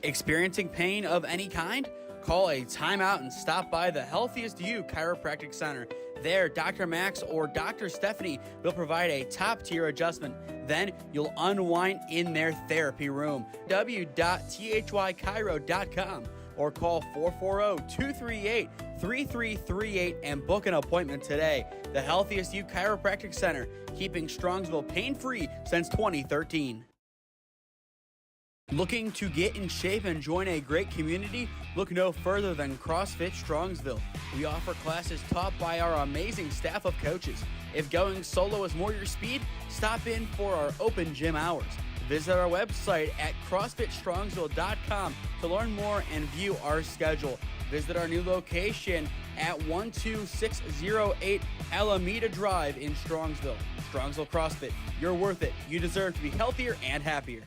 Experiencing pain of any kind? Call a timeout and stop by the Healthiest You Chiropractic Center. There, Dr. Max or Dr. Stephanie will provide a top-tier adjustment. Then you'll unwind in their therapy room. www.thychiro.com or call 440-238-3338 and book an appointment today. The Healthiest You Chiropractic Center, keeping Strongsville pain-free since 2013. Looking to get in shape and join a great community? Look no further than CrossFit Strongsville. We offer classes taught by our amazing staff of coaches. If going solo is more your speed, stop in for our open gym hours. Visit our website at CrossFitStrongsville.com to learn more and view our schedule. Visit our new location at 12608 Alameda Drive in Strongsville. Strongsville CrossFit, you're worth it. You deserve to be healthier and happier.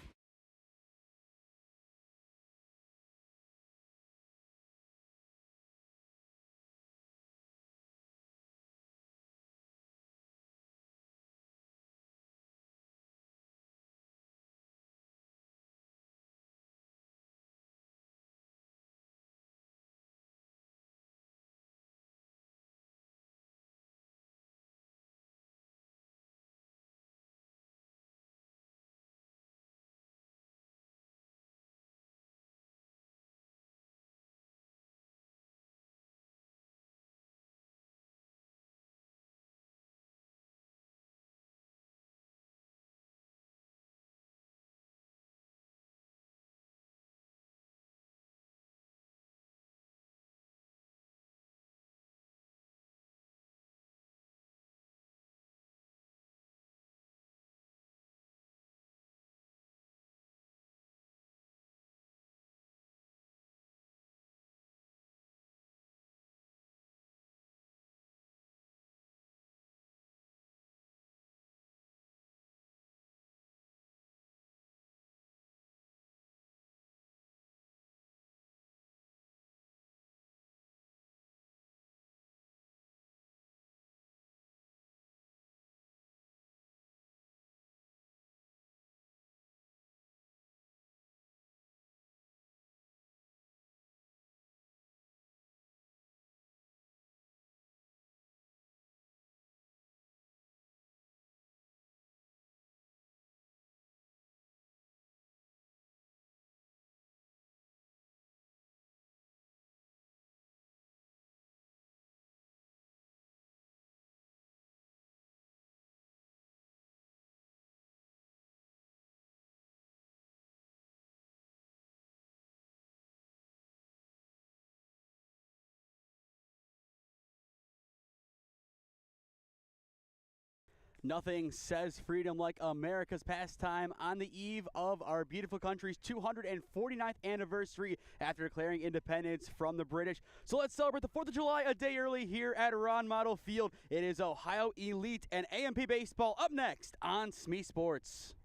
Nothing says freedom like America's pastime on the eve of our beautiful country's 249th anniversary after declaring independence from the British. So let's celebrate the 4th of July a day early here at Mottl Field. It is Ohio Elite and AMP Baseball up next on SmeeSports.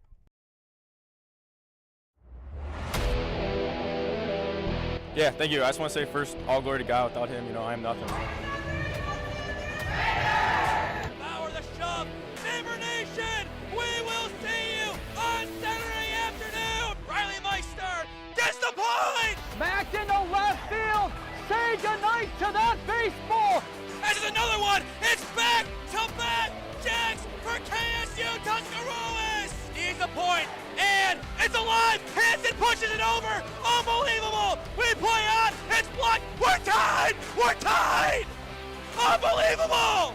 Yeah, thank you. I just want to say first, all glory to God. Without him, I am nothing. Power the shove. Neighbor Nation, we will see you on Saturday afternoon. Riley Meister gets the point. Smacked into left field. Say goodnight to that baseball. And there's another one. It's back to back Jacks for KSU Tuscarawas. Needs a point, and it's alive. Hanson pushes it over. Unbelievable. We play on. It's blocked. We're tied. We're tied. Unbelievable.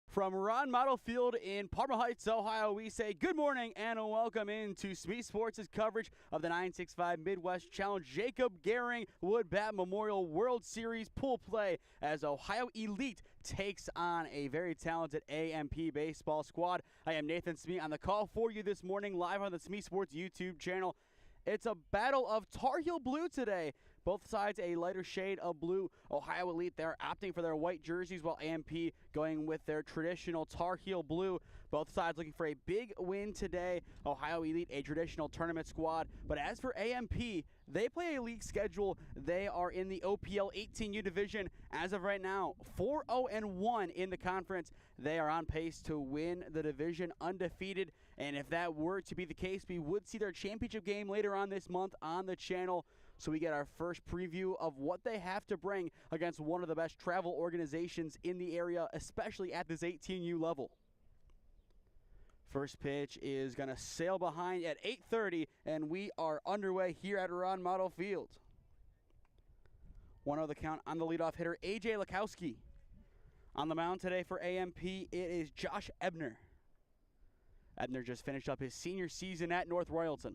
From Mottl Field in Palmer Heights, Ohio, we say good morning and welcome into SmeeSports' coverage of the 965 Midwest Challenge Jakob Gehring Wood Bat Memorial World Series pool play as Ohio Elite takes on a very talented AMP baseball squad. I am Nathan Smee on the call for you this morning, live on the SmeeSports YouTube channel. It's a battle of Tar Heel Blue today. Both sides a lighter shade of blue. Ohio Elite, they're opting for their white jerseys, while AMP going with their traditional Tar Heel Blue. Both sides looking for a big win today. Ohio Elite, a traditional tournament squad. But as for AMP, they play a league schedule. They are in the OPL 18U division as of right now, 4-0-1 in the conference. They are on pace to win the division undefeated. And if that were to be the case, we would see their championship game later on this month on the channel. So we get our first preview of what they have to bring against one of the best travel organizations in the area, especially at this 18U level. First pitch is going to sail behind at 8:30, and we are underway here at Ron Mottl Field. 1-0 the count on the leadoff hitter, A.J. Lakowski. On the mound today for AMP, it is Josh Ebner. Ebner just finished up his senior season at North Royalton.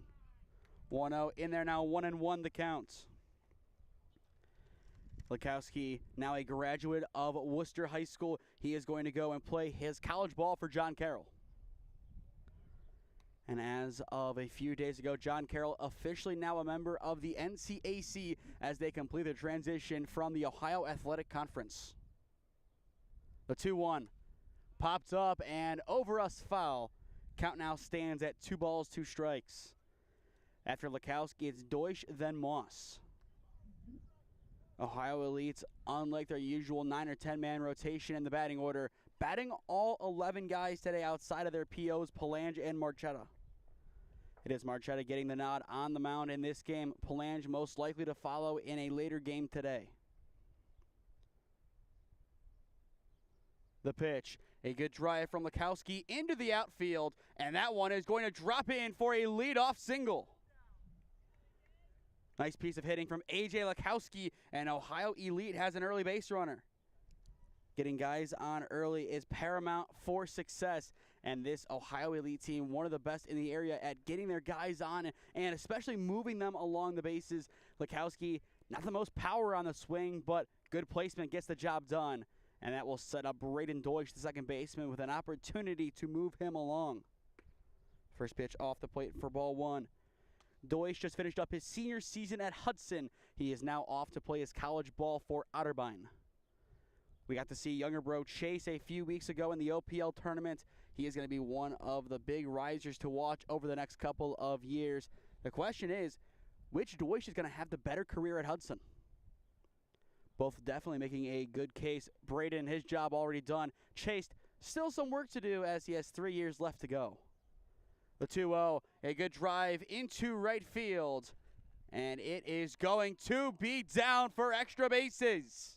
1-0 in there now, 1-1 the count. Lakowski, now a graduate of Worcester High School. He is going to go and play his college ball for John Carroll. And as of a few days ago, John Carroll officially now a member of the NCAC as they complete their transition from the Ohio Athletic Conference. The 2-1 popped up and over us foul. Count now stands at 2 balls, 2 strikes. After Lakowski, it's Deutsch, then Moss. Ohio Elites, unlike their usual 9 or 10 man rotation in the batting order, batting all 11 guys today outside of their POs, Palange and Marchetta. It is Marchetta getting the nod on the mound in this game. Palange most likely to follow in a later game today. The pitch, a good drive from Lakowski into the outfield, and that one is going to drop in for a leadoff single. Nice piece of hitting from A.J. Lakowski, and Ohio Elite has an early base runner. Getting guys on early is paramount for success, and this Ohio Elite team, one of the best in the area at getting their guys on and especially moving them along the bases. Lakowski, not the most power on the swing, but good placement gets the job done, and that will set up Braden Deutsch, the second baseman, with an opportunity to move him along. First pitch off the plate for ball 1. Deutsch just finished up his senior season at Hudson. He is now off to play his college ball for Otterbein. We got to see younger bro Chase a few weeks ago in the OPL tournament. He is going to be one of the big risers to watch over the next couple of years. The question is, which Deutsch is going to have the better career at Hudson? Both definitely making a good case. Braden, his job already done. Chase, still some work to do as he has 3 years left to go. The 2-0, a good drive into right field. And it is going to be down for extra bases.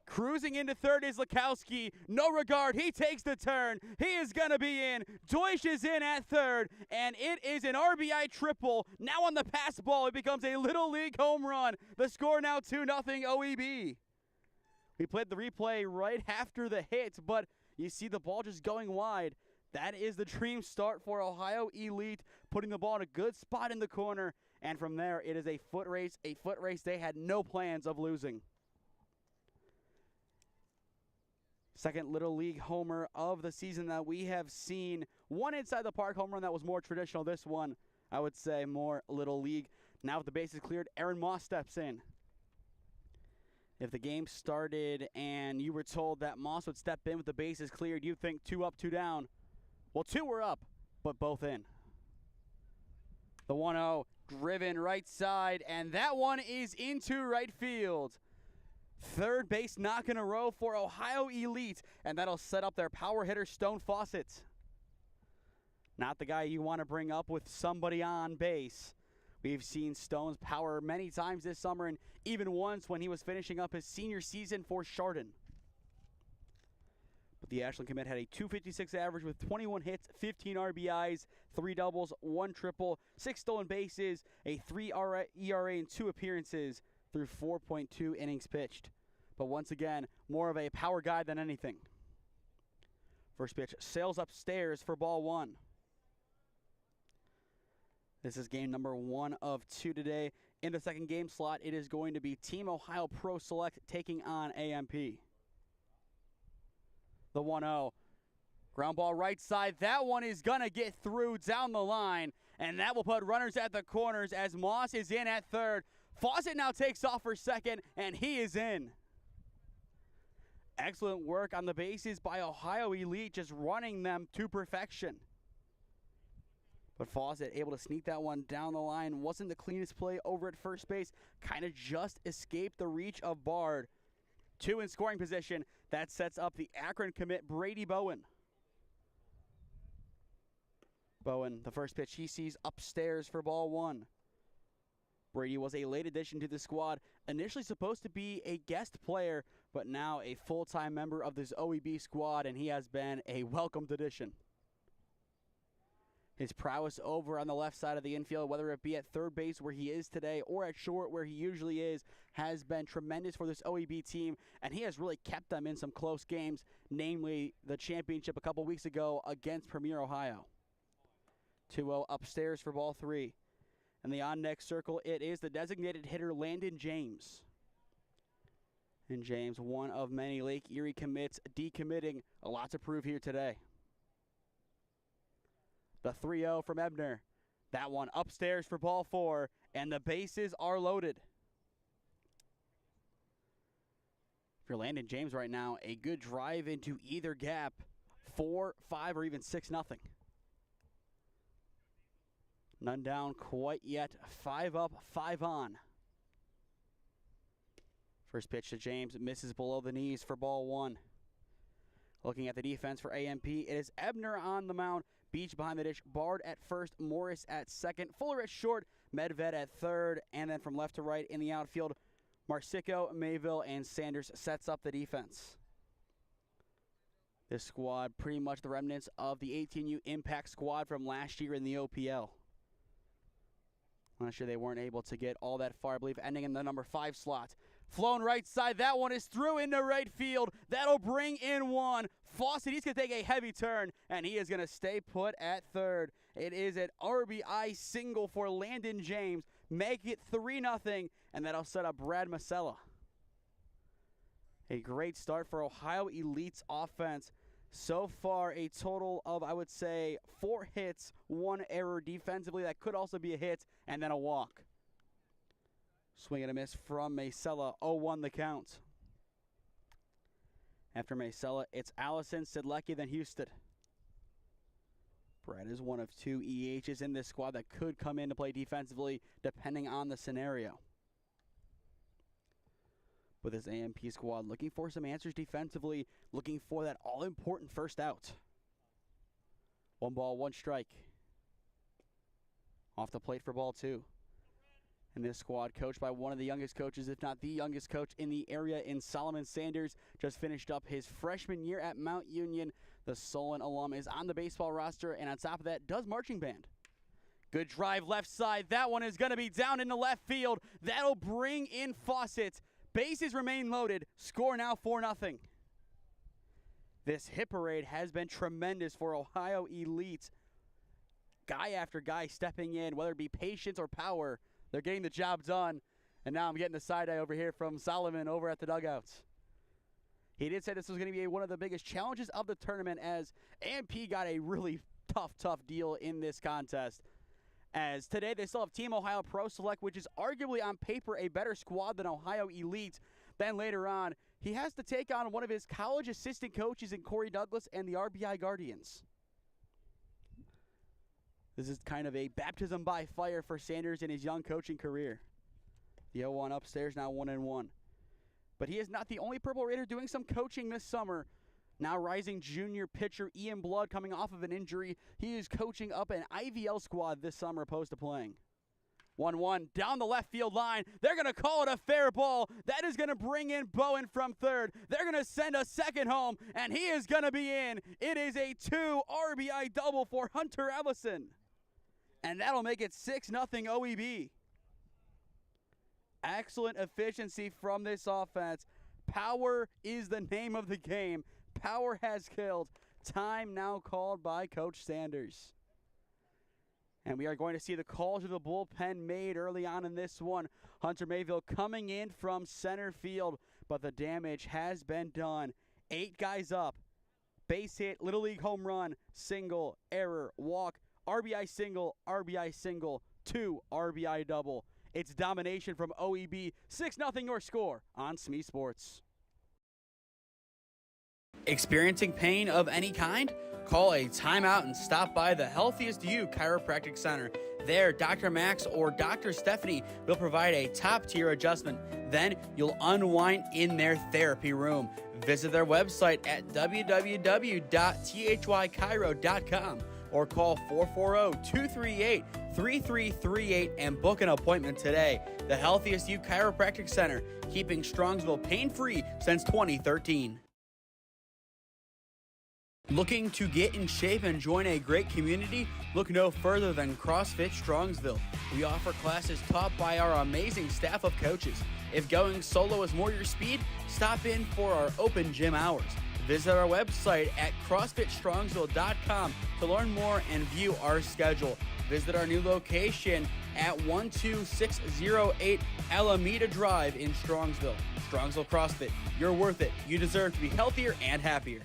Cruising into third is Lakowski. No regard. He takes the turn. He is going to be in. Deutsch is in at third. And it is an RBI triple. Now on the pass ball, it becomes a Little League home run. The score now 2-0 OEB. We played the replay right after the hit, but you see the ball just going wide. That is the dream start for Ohio Elite, putting the ball in a good spot in the corner. And from there, it is a foot race they had no plans of losing. Second Little League homer of the season that we have seen. One inside the park home run that was more traditional. This one, I would say, more Little League. Now with the bases cleared, Aaron Moss steps in. If the game started and you were told that Moss would step in with the bases cleared, you'd think 2 up, 2 down. Well, 2 were up, but both in. The 1-0 driven right side, and that one is into right field. Third base knock in a row for Ohio Elite, and that'll set up their power hitter, Stone Fawcett. Not the guy you want to bring up with somebody on base. We've seen Stone's power many times this summer, and even once when he was finishing up his senior season for Chardon. But the Ashland commit had a .256 average with 21 hits, 15 RBIs, 3 doubles, 1 triple, 6 stolen bases, a 3 ERA in 2 appearances through 4.2 innings pitched. But once again, more of a power guy than anything. First pitch sails upstairs for ball 1. This is game number 1 of 2 today. In the second game slot, it is going to be Team Ohio Pro Select taking on AMP. The 1-0. Ground ball right side. That one is going to get through down the line, and that will put runners at the corners as Moss is in at third. Fawcett now takes off for second, and he is in. Excellent work on the bases by Ohio Elite, just running them to perfection. But Fawcett able to sneak that one down the line. Wasn't the cleanest play over at first base. Kind of just escaped the reach of Bard. 2 in scoring position. That sets up the Akron commit, Brady Bowen. Bowen, the first pitch he sees upstairs for ball one. Brady was a late addition to the squad, initially supposed to be a guest player, but now a full-time member of this OEB squad, and he has been a welcomed addition. His prowess over on the left side of the infield, whether it be at third base where he is today or at short where he usually is, has been tremendous for this OEB team, and he has really kept them in some close games, namely the championship a couple weeks ago against Premier Ohio. 2-0 upstairs for ball three. And the on-next circle, it is the designated hitter, Landon James. And James, one of many Lake Erie commits, decommitting. A lot to prove here today. The 3-0 from Ebner. That one upstairs for ball four, and the bases are loaded. For Landon James right now, a good drive into either gap, 4, 5, or even 6-0. None down quite yet. 5 up, 5 on. First pitch to James misses below the knees for ball one. Looking at the defense for AMP, it is Ebner on the mound. Beach behind the dish, Bard at first, Morris at second, Fuller at short, Medved at third, and then from left to right in the outfield, Marsico, Mayville, and Sanders sets up the defense. This squad pretty much the remnants of the 18U Impact squad from last year in the OPL. Last year they weren't able to get all that far, I believe, ending in the number 5 slot. Flown right side, that one is through into right field. That'll bring in one. Fawcett, he's going to take a heavy turn, and he is going to stay put at third. It is an RBI single for Landon James. Make it 3-0, and that'll set up Brad Masella. A great start for Ohio Elite's offense. So far, a total of, I would say, 4 hits, 1 error defensively. That could also be a hit, and then a walk. Swing and a miss from Masella, 0-1 the count. After Masella, it's Allison, Sidlecki, then Houston. Brad is one of 2 EHs in this squad that could come in to play defensively, depending on the scenario. With his AMP squad looking for some answers defensively, looking for that all-important first out. 1 ball, 1 strike. Off the plate for ball 2. And this squad, coached by one of the youngest coaches, if not the youngest coach in the area, in Solomon Sanders, just finished up his freshman year at Mount Union. The Solon alum is on the baseball roster, and on top of that, does marching band. Good drive left side. That one is going to be down into left field. That'll bring in Fawcett. Bases remain loaded. Score now 4-0. This hit parade has been tremendous for Ohio Elite. Guy after guy stepping in, whether it be patience or power. They're getting the job done. And now I'm getting the side eye over here from Solomon over at the dugouts. He did say this was going to be one of the biggest challenges of the tournament, as AMP got a really tough deal in this contest. As today they still have Team Ohio Pro Select, which is arguably on paper a better squad than Ohio Elite. Then later on, he has to take on one of his college assistant coaches in Corey Douglas and the RBI Guardians. This is kind of a baptism by fire for Sanders in his young coaching career. The 0-1 upstairs, now 1-1. But he is not the only Purple Raider doing some coaching this summer. Now rising junior pitcher Ian Blood coming off of an injury. He is coaching up an IVL squad this summer opposed to playing. 1-1 down the left field line. They're going to call it a fair ball. That is going to bring in Bowen from third. They're going to send a second home, and he is going to be in. It is a 2 RBI double for Hunter Ellison. And that'll make it 6-0 OEB. Excellent efficiency from this offense. Power is the name of the game. Power has killed. Time now called by Coach Sanders. And we are going to see the call to the bullpen made early on in this one. Hunter Mayville coming in from center field, but the damage has been done. 8 guys up. Base hit, Little League home run, single, error, walk, RBI single, 2 RBI double. It's domination from OEB. 6-0 your score on SmeeSports. Experiencing pain of any kind? Call a timeout and stop by the Healthiest You Chiropractic Center. There, Dr. Max or Dr. Stephanie will provide a top-tier adjustment. Then you'll unwind in their therapy room. Visit their website at www.thychiro.com. or call 440-238-3338 and book an appointment today. The Healthiest You Chiropractic Center, keeping Strongsville pain-free since 2013. Looking to get in shape and join a great community? Look no further than CrossFit Strongsville. We offer classes taught by our amazing staff of coaches. If going solo is more your speed, stop in for our open gym hours. Visit our website at CrossFitStrongsville.com to learn more and view our schedule. Visit our new location at 12608 Alameda Drive in Strongsville. Strongsville CrossFit, you're worth it. You deserve to be healthier and happier.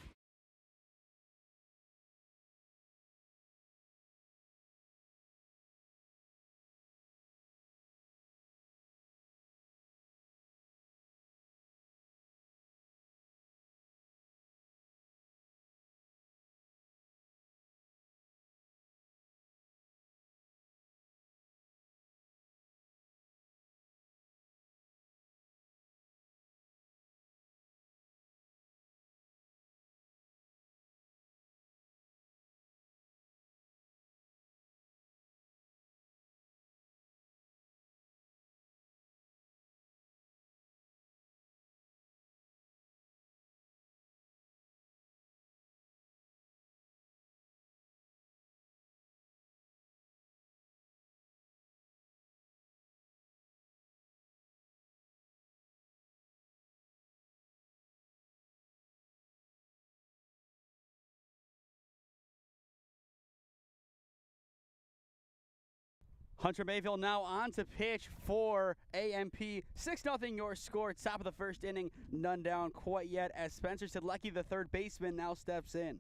Hunter Mayville now on to pitch for AMP. 6-0 your score. Top of the first inning. None down quite yet as Spencer Sidlecki, the third baseman, now steps in.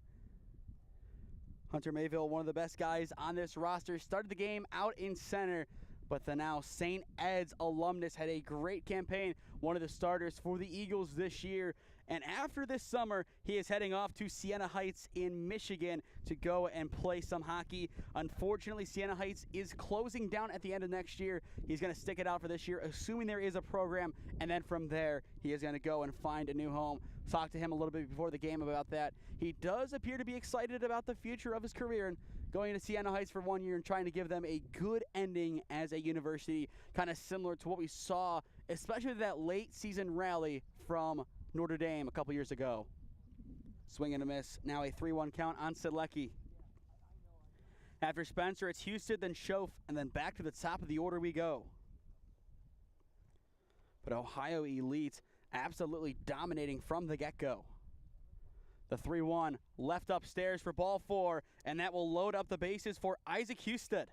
Hunter Mayville, one of the best guys on this roster, started the game out in center, but the now St. Ed's alumnus had a great campaign, one of the starters for the Eagles this year. And after this summer, he is heading off to Siena Heights in Michigan to go and play some hockey. Unfortunately, Siena Heights is closing down at the end of next year. He's going to stick it out for this year, assuming there is a program, and then from there, he is going to go and find a new home. Talked to him a little bit before the game about that. He does appear to be excited about the future of his career and going to Siena Heights for 1 year and trying to give them a good ending as a university, kind of similar to what we saw, especially that late season rally from Notre Dame a couple years ago. Swing and a miss. Now a 3-1 count on Sidlecki. After Spencer, it's Houston, then Schoaf, and then back to the top of the order we go. But Ohio Elite absolutely dominating from the get-go. The 3-1 left upstairs for ball 4, and that will load up the bases for Isaac Houston.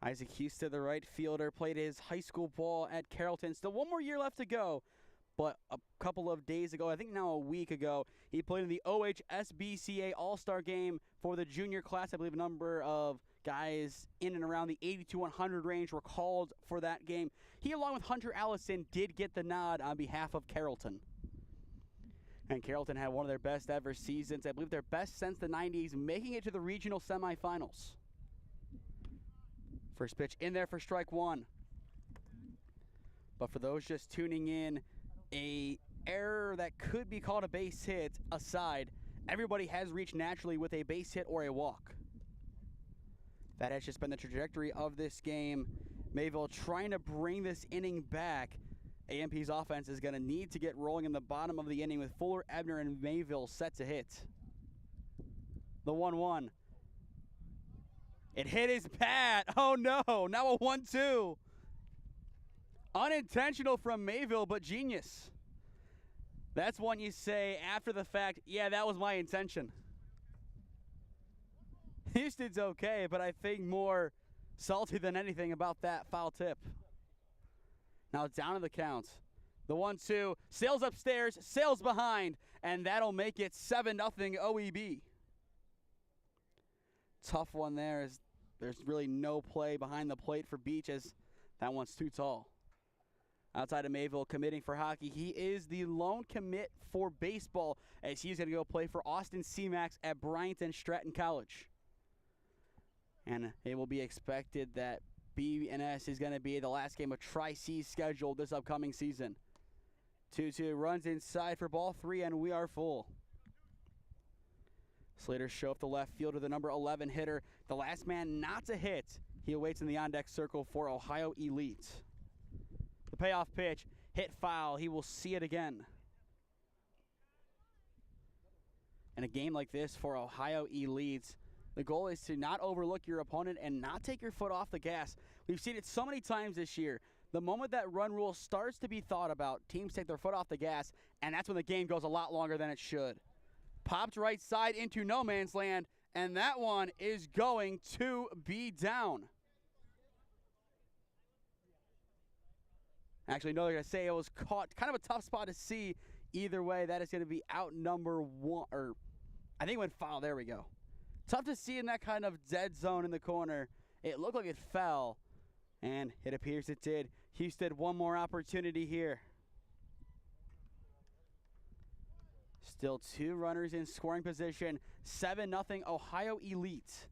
Isaac Houston, the right fielder, played his high school ball at Carrollton. Still 1 more year left to go, but a couple of days ago, I think now a week ago, he played in the OHSBCA All-Star game for the junior class. I believe a number of guys in and around the 80 to 100 range were called for that game. He, along with Hunter Allison, did get the nod on behalf of Carrollton. And Carrollton had one of their best ever seasons. I believe their best since the 90s, making it to the regional semifinals. First pitch in there for strike 1. But for those just tuning in, a error that could be called a base hit aside, everybody has reached naturally with a base hit or a walk. That has just been the trajectory of this game. Mayville trying to bring this inning back. AMP's offense is going to need to get rolling in the bottom of the inning with Fuller, Ebner, and Mayville set to hit. The 1-1. It hit his bat. Oh no, now a 1-2. Unintentional from Mayville, but genius. That's one you say after the fact, yeah, that was my intention. Houston's okay, but I think more salty than anything about that foul tip. Now down to the count. The 1-2, sails upstairs, sails behind, and that'll make it 7-0 OEB. Tough one there, as there's really no play behind the plate for Beach, as that one's too tall. Outside of Mayville committing for hockey, he is the lone commit for baseball, as he's going to go play for Austin C-Max at Bryant Stratton College. And it will be expected that B&S is going to be the last game of Tri-C scheduled this upcoming season. 2-2 runs inside for ball 3, and we are full. Slater Schoaf, the left fielder, the number 11 hitter, the last man not to hit. He awaits in the on-deck circle for Ohio Elite. The payoff pitch, hit foul. He will see it again. In a game like this for Ohio Elite, the goal is to not overlook your opponent and not take your foot off the gas. We've seen it so many times this year. The moment that run rule starts to be thought about, teams take their foot off the gas, and that's when the game goes a lot longer than it should. Popped right side into no man's land, and that one is going to be down. Actually, no, they're going to say it was caught. Kind of a tough spot to see. Either way, that is going to be out number one. Or I think it went foul. There we go. Tough to see in that kind of dead zone in the corner. It looked like it fell, and it appears it did. Houston, one more opportunity here. Still two runners in scoring position. 7-0 Ohio Elite.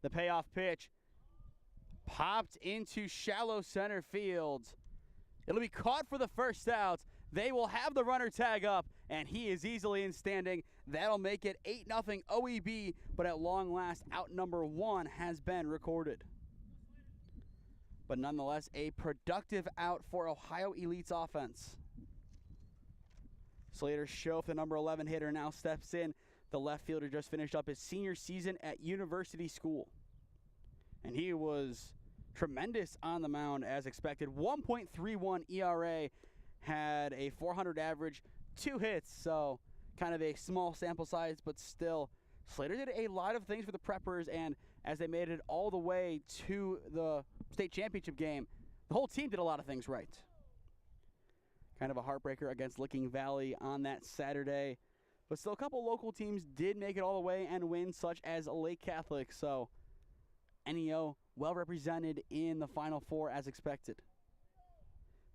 The payoff pitch popped into shallow center field. It'll be caught for the first out. They will have the runner tag up, and he is easily in standing. That'll make it 8-0 OEB, but at long last, out number one has been recorded. But nonetheless, a productive out for Ohio Elite's offense. Slater Schoaf, the number 11 hitter, now steps in. The left fielder just finished up his senior season at University School. And he was tremendous on the mound as expected. 1.31 ERA, had a 400 average, 2 hits, so kind of a small sample size, but still. Slater did a lot of things for the Preppers, and as they made it all the way to the state championship game, the whole team did a lot of things right. Kind of a heartbreaker against Licking Valley on that Saturday. But still, a couple local teams did make it all the way and win, such as Lake Catholic. So, NEO well represented in the Final Four as expected.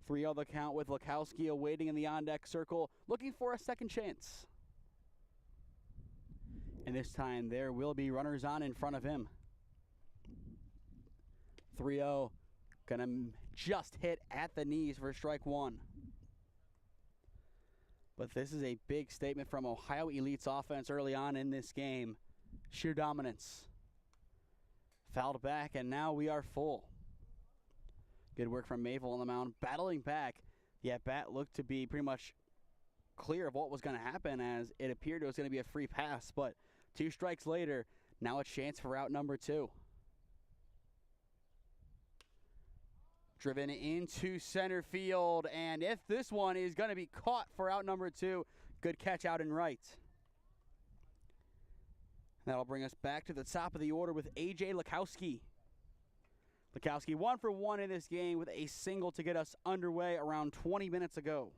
3-0 the count with Lakowski awaiting in the on-deck circle, looking for a second chance. And this time, there will be runners on in front of him. 3-0, gonna just hit at the knees for strike one. But this is a big statement from Ohio Elite's offense early on in this game. Sheer dominance. Fouled back, and now we are full. Good work from Mavel on the mound, battling back. The at-bat looked to be pretty much clear of what was going to happen, as it appeared it was going to be a free pass. But 2 strikes later, now a chance for out number 2. Driven into center field, and if this one is going to be caught for out number 2, good catch out and right. That'll bring us back to the top of the order with A.J. Lakowski. Lakowski 1 for 1 in this game with a single to get us underway around 20 minutes ago.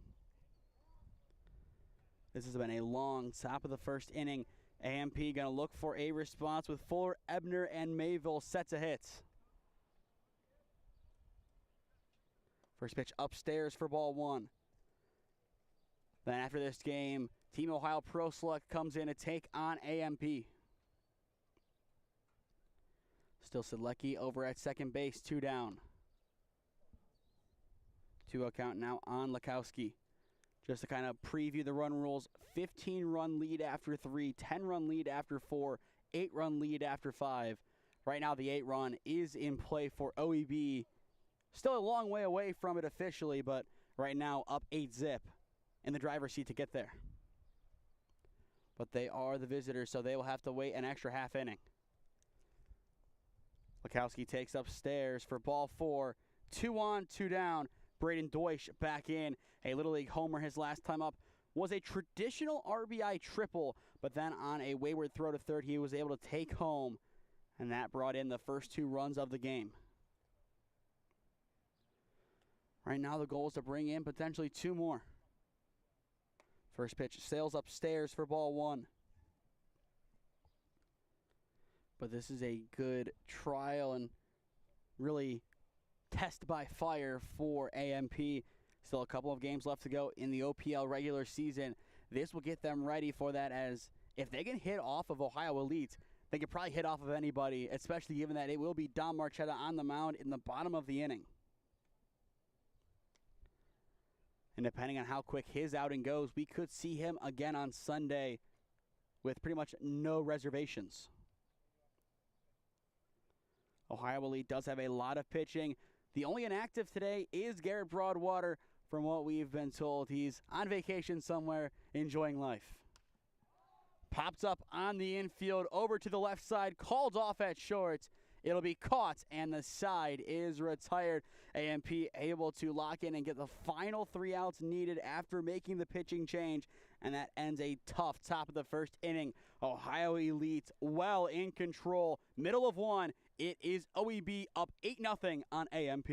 This has been a long top of the first inning. AMP going to look for a response with Fuller, Ebner, and Mayville set to hit. First pitch upstairs for ball 1. Then after this game, Team Ohio Pro Select comes in to take on AMP. Still Sedlecki over at second base, 2 down. 2-0 count now on Lakowski. Just to kind of preview the run rules, 15-run lead after 3, 10-run lead after 4, 8-run lead after 5. Right now the 8-run is in play for OEB. Still a long way away from it officially, but right now up 8-zip in the driver's seat to get there. But they are the visitors, so they will have to wait an extra half inning. Lakowski takes upstairs for ball 4. 2 on, 2 down. Braden Deutsch back in. A Little League homer his last time up was a traditional RBI triple, but then on a wayward throw to third, he was able to take home, and that brought in the first 2 runs of the game. Right now the goal is to bring in potentially 2 more. First pitch sails upstairs for ball 1. But this is a good trial and really test by fire for AMP. Still a couple of games left to go in the OPL regular season. This will get them ready for that, as if they can hit off of Ohio Elite, they could probably hit off of anybody, especially given that it will be Dom Marchetta on the mound in the bottom of the inning. And depending on how quick his outing goes, we could see him again on Sunday with pretty much no reservations. Ohio Elite does have a lot of pitching. The only inactive today is Garrett Broadwater. From what we've been told, he's on vacation somewhere, enjoying life. Pops up on the infield, over to the left side, called off at short. It'll be caught, and the side is retired. AMP able to lock in and get the final 3 outs needed after making the pitching change, and that ends a tough top of the first inning. Ohio Elite well in control. Middle of 1, it is OEB up 8-0 on AMP.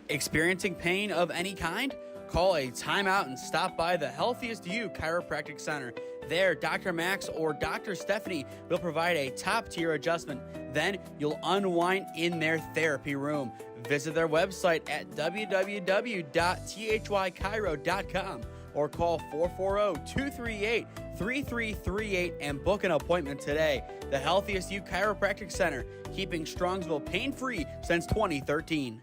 Experiencing pain of any kind? Call a timeout and stop by the Healthiest You Chiropractic Center. There, Dr. Max or Dr. Stephanie will provide a top-tier adjustment. Then you'll unwind in their therapy room. Visit their website at www.thychiro.com or call 440-238-3338 and book an appointment today. The Healthiest You Chiropractic Center, keeping Strongsville pain-free since 2013.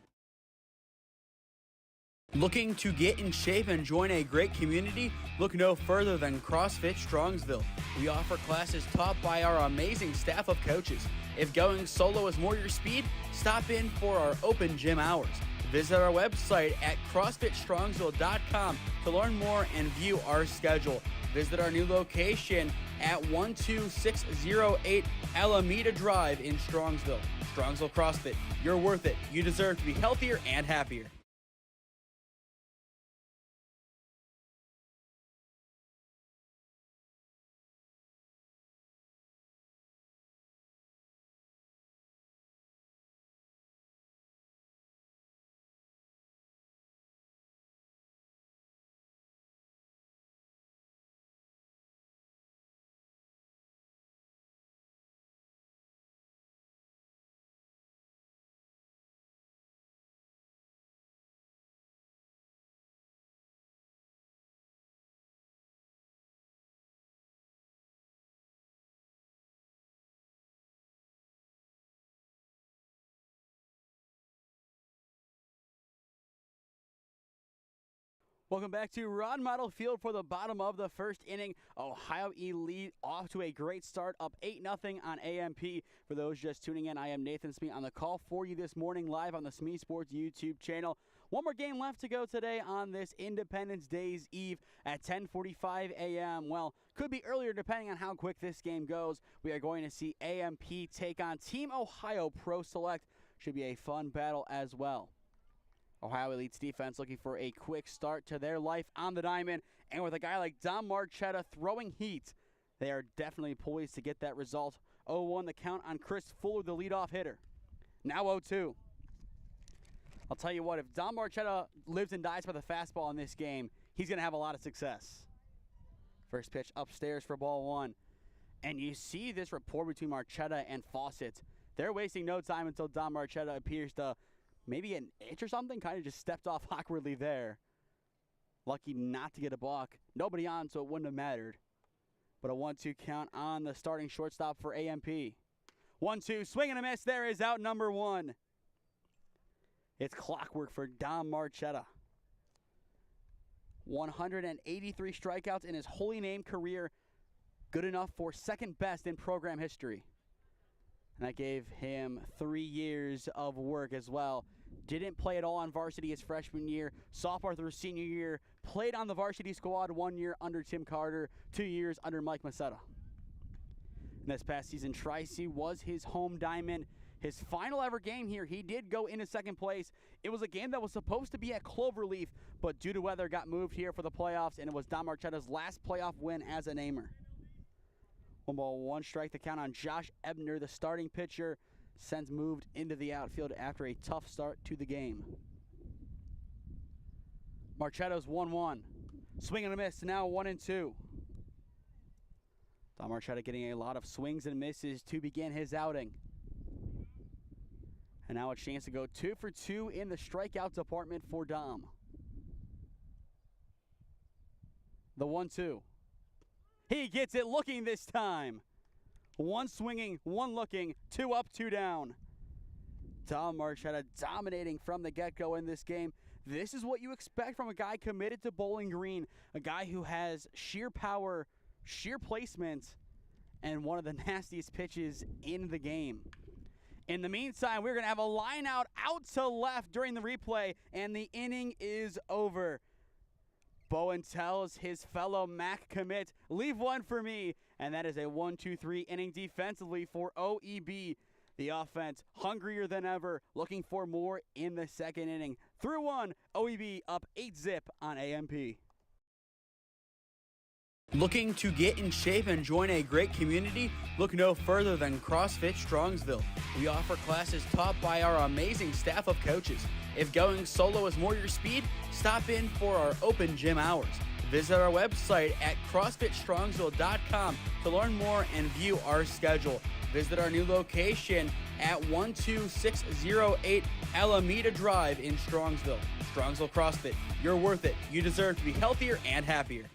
Looking to get in shape and join a great community? Look no further than CrossFit Strongsville. We offer classes taught by our amazing staff of coaches. If going solo is more your speed, stop in for our open gym hours. Visit our website at CrossFitStrongsville.com to learn more and view our schedule. Visit our new location at 12608 Alameda Drive in Strongsville. Strongsville CrossFit, you're worth it. You deserve to be healthier and happier. Welcome back to Mottl Field for the bottom of the first inning. Ohio Elite off to a great start, up 8-0 on AMP. For those just tuning in, I am Nathan Smee on the call for you this morning live on the SmeeSports YouTube channel. One more game left to go today on this Independence Day's Eve at 10:45 a.m. Well, could be earlier depending on how quick this game goes. We are going to see AMP take on Team Ohio Pro Select. Should be a fun battle as well. Ohio Elite's defense looking for a quick start to their life on the diamond, and with a guy like Dom Marchetta throwing heat, they are definitely poised to get that result. 0-1 the count on Chris Fuller, the leadoff hitter. Now 0-2. I'll tell you what, if Dom Marchetta lives and dies by the fastball in this game, he's going to have a lot of success. First pitch upstairs for ball 1. And you see this rapport between Marchetta and Fawcett. They're wasting no time until Dom Marchetta appears to maybe an inch or something, kind of just stepped off awkwardly there. Lucky not to get a balk. Nobody on, so it wouldn't have mattered. But a 1-2 count on the starting shortstop for AMP. 1-2, swing and a miss. There is out number 1. It's clockwork for Dom Marchetta. 183 strikeouts in his Holy Name career. Good enough for second best in program history. And that gave him 3 years of work as well. Didn't play at all on varsity his freshman year, sophomore through senior year. Played on the varsity squad 1 year under Tim Carter, 2 years under Mike Masetta. And this past season, Tri-C was his home diamond. His final ever game here, he did go into second place. It was a game that was supposed to be at Cloverleaf, but due to weather got moved here for the playoffs, and it was Dom Marchetta's last playoff win as a Namer. 1-1 strike, the count on Josh Ebner, the starting pitcher, since moved into the outfield after a tough start to the game. Marchetta's 1-1. Swing and a miss, now 1-2. Dom Marchetta getting a lot of swings and misses to begin his outing. And now a chance to go 2 for 2 in the strikeout department for Dom. The 1-2. He gets it looking this time. 1 swinging, 1 looking, 2 up, 2 down. Dom Marchetta dominating from the get-go in this game. This is what you expect from a guy committed to Bowling Green, a guy who has sheer power, sheer placement, and one of the nastiest pitches in the game. In the meantime, we're going to have a line out to left during the replay, and the inning is over. Bowen tells his fellow MAC commit, leave one for me, and that is a 1-2-3 inning defensively for OEB. The offense hungrier than ever, looking for more in the second inning. Through one, OEB up 8-zip on AMP. Looking to get in shape and join a great community? Look no further than CrossFit Strongsville. We offer classes taught by our amazing staff of coaches. If going solo is more your speed, stop in for our open gym hours. Visit our website at CrossFitStrongsville.com to learn more and view our schedule. Visit our new location at 12608 Alameda Drive in Strongsville. Strongsville CrossFit, you're worth it. You deserve to be healthier and happier.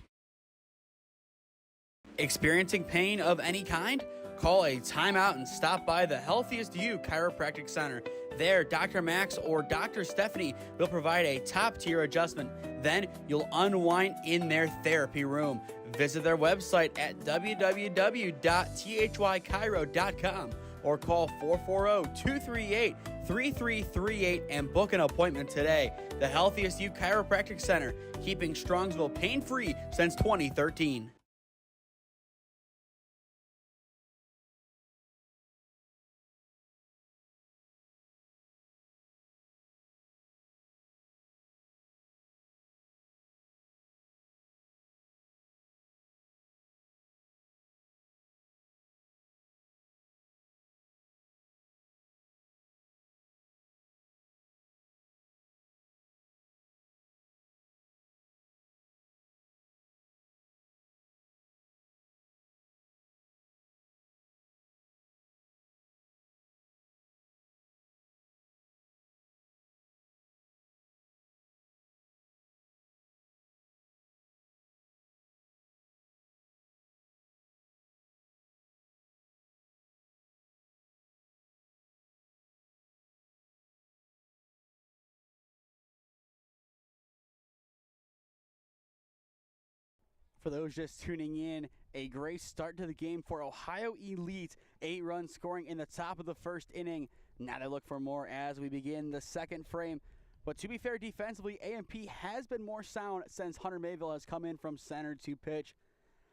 Experiencing pain of any kind? Call a timeout and stop by the Healthiest You Chiropractic Center. There, Dr. Max or Dr. Stephanie will provide a top-tier adjustment. Then you'll unwind in their therapy room. Visit their website at www.thychiro.com or call 440-238-3338 and book an appointment today. The Healthiest You Chiropractic Center, keeping Strongsville pain-free since 2013. For those just tuning in, a great start to the game for Ohio Elite. 8 runs scoring in the top of the first inning. Now they look for more as we begin the second frame. But to be fair, defensively, AMP has been more sound since Hunter Mayville has come in from center to pitch.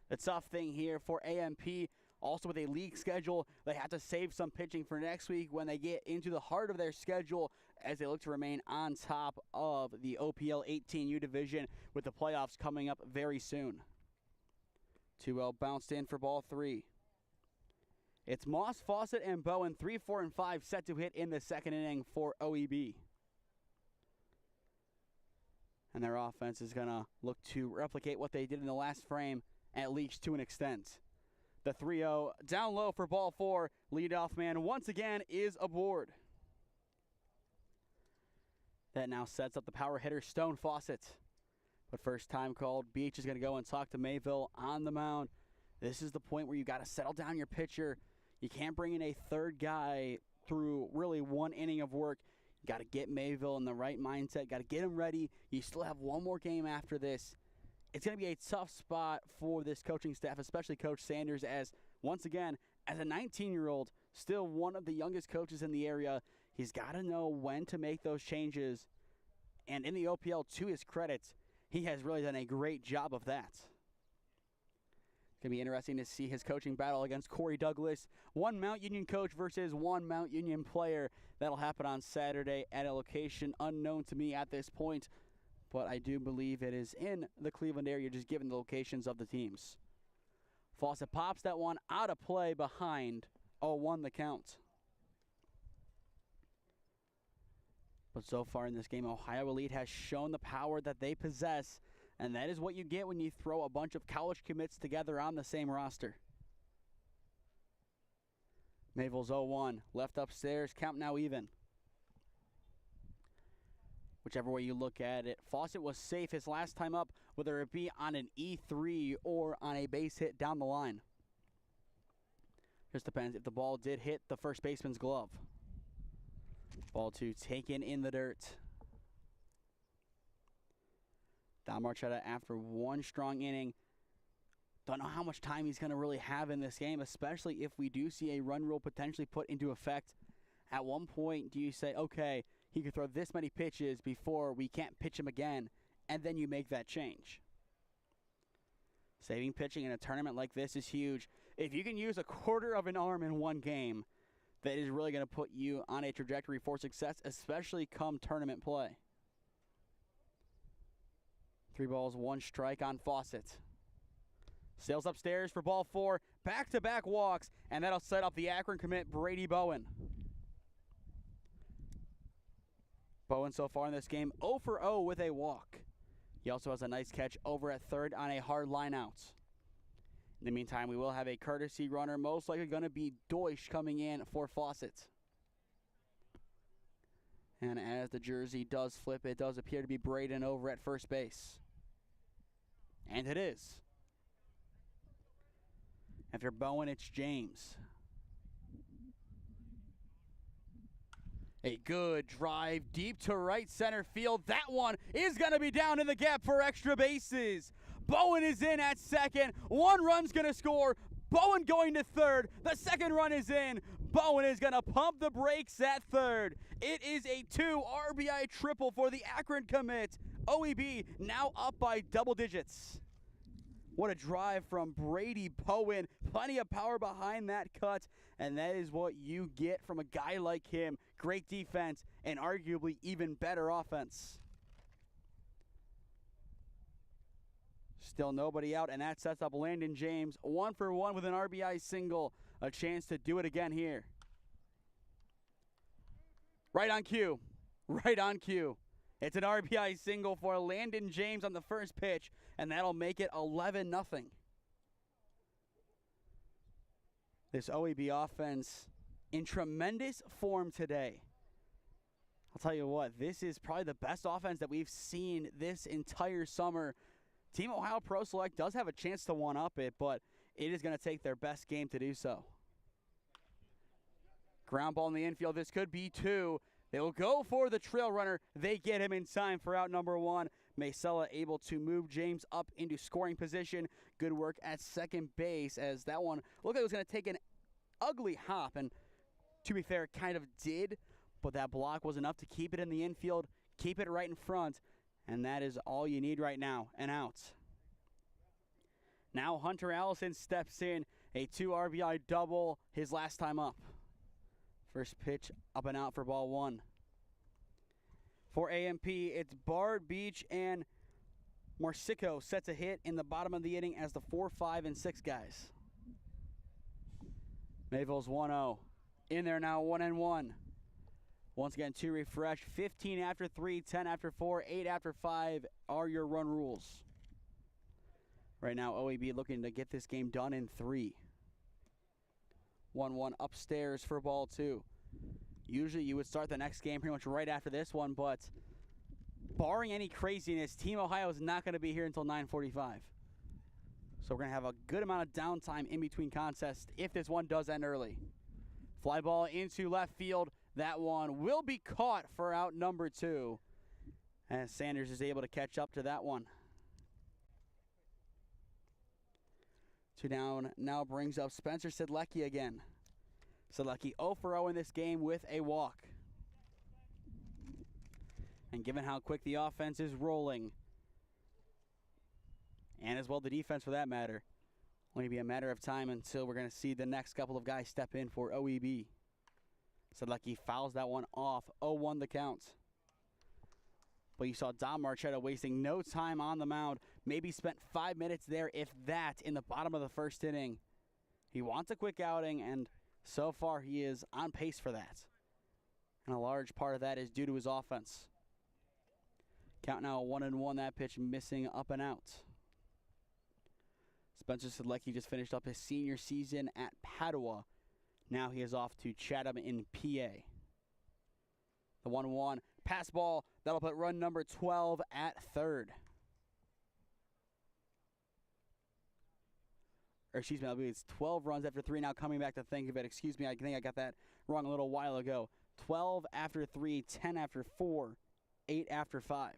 The tough thing here for AMP, also with a league schedule, they have to save some pitching for next week when they get into the heart of their schedule as they look to remain on top of the OPL 18U division with the playoffs coming up very soon. 2-0 bounced in for ball 3. It's Moss, Fawcett, and Bowen, 3, 4, and 5 set to hit in the second inning for OEB. And their offense is going to look to replicate what they did in the last frame, at least to an extent. The 3-0 down low for ball 4. Leadoff man once again is aboard. That now sets up the power hitter, Stone Fawcett. But first time called, Beach is going to go and talk to Mayville on the mound. This is the point where you got to settle down your pitcher. You can't bring in a third guy through really one inning of work. You got to get Mayville in the right mindset. Got to get him ready. You still have one more game after this. It's going to be a tough spot for this coaching staff, especially Coach Sanders, as once again, as a 19-year-old, still one of the youngest coaches in the area, he's got to know when to make those changes. And in the OPL, to his credit, he has really done a great job of that. It's going to be interesting to see his coaching battle against Corey Douglas, one Mount Union coach versus one Mount Union player. That'll happen on Saturday at a location unknown to me at this point, but I do believe it is in the Cleveland area, just given the locations of the teams. Fawcett pops that one out of play behind 0-1 the count. But so far in this game, Ohio Elite has shown the power that they possess, and that is what you get when you throw a bunch of college commits together on the same roster. Mayville's 0-1, left upstairs, count now even. Whichever way you look at it, Fawcett was safe his last time up, whether it be on an E3 or on a base hit down the line. Just depends if the ball did hit the first baseman's glove. Ball 2 taken in the dirt. Don Marchetta, after one strong inning, don't know how much time he's going to really have in this game, especially if we do see a run rule potentially put into effect. At one point, do you say, okay, he could throw this many pitches before we can't pitch him again, and then you make that change? Saving pitching in a tournament like this is huge. If you can use a quarter of an arm in one game, that is really going to put you on a trajectory for success, especially come tournament play. 3 balls, 1 strike on Fawcett. Sails upstairs for ball 4. Back-to-back walks, and that'll set up the Akron commit, Brady Bowen. Bowen so far in this game, 0 for 0 with a walk. He also has a nice catch over at third on a hard line out. In the meantime, we will have a courtesy runner, most likely going to be Deutsch coming in for Fawcett. And as the jersey does flip, it does appear to be Braden over at first base. And it is. After Bowen, it's James. A good drive deep to right center field. That one is going to be down in the gap for extra bases. Bowen is in at second. 1 run's going to score. Bowen going to third. The second run is in. Bowen is going to pump the brakes at third. It is a 2 RBI triple for the Akron commit. OEB now up by double digits. What a drive from Brady Bowen. Plenty of power behind that cut, and that is what you get from a guy like him. Great defense and arguably even better offense. Still nobody out, and that sets up Landon James 1 for 1 with an RBI single. A chance to do it again here. Right on cue. Right on cue. It's an RBI single for Landon James on the first pitch, and that'll make it 11-0. This OEB offense in tremendous form today. I'll tell you what, this is probably the best offense that we've seen this entire summer. Team Ohio Pro Select does have a chance to one-up it, but it is going to take their best game to do so. Ground ball in the infield. This could be 2. They will go for the trail runner. They get him in time for out number 1. Masella able to move James up into scoring position. Good work at second base as that one looked like it was going to take an ugly hop. And to be fair, it kind of did. But that block was enough to keep it in the infield, keep it right in front. And that is all you need right now, an out. Now Hunter Allison steps in. A 2 RBI double his last time up. First pitch up and out for ball 1. For AMP, it's Bard, Beach, and Marsico sets a hit in the bottom of the inning as the 4, 5, and 6 guys. Mayville's 1-0. In there now, 1-1. Once again, to refresh, 15 after 3, 10 after 4, 8 after 5 are your run rules. Right now, OEB looking to get this game done in 3. 1-1 upstairs for ball 2. Usually you would start the next game pretty much right after this one, but barring any craziness, Team Ohio is not going to be here until 9:45. So we're going to have a good amount of downtime in between contests if this one does end early. Fly ball into left field. That one will be caught for out number 2. As Sanders is able to catch up to that one. 2 down now brings up Spencer Sedlecki again. Sedlecki 0 for 0 in this game with a walk. And given how quick the offense is rolling, and as well the defense for that matter, only be a matter of time until we're going to see the next couple of guys step in for OEB. Sedlecki fouls that one off, 0-1 the count. But you saw Don Marchetta wasting no time on the mound. Maybe spent 5 minutes there, if that, in the bottom of the first inning. He wants a quick outing, and so far he is on pace for that. And a large part of that is due to his offense. Count now 1-1, that pitch missing up and out. Spencer Sedlecki just finished up his senior season at Padua. Now he is off to Chatham in PA. The 1-1 pass ball, that'll put run number 12 at third. Or excuse me, I believe it's 12 runs after 3 now coming back to think of it. Excuse me, I think I got that wrong a little while ago. 12 after 3, 10 after 4, 8 after 5.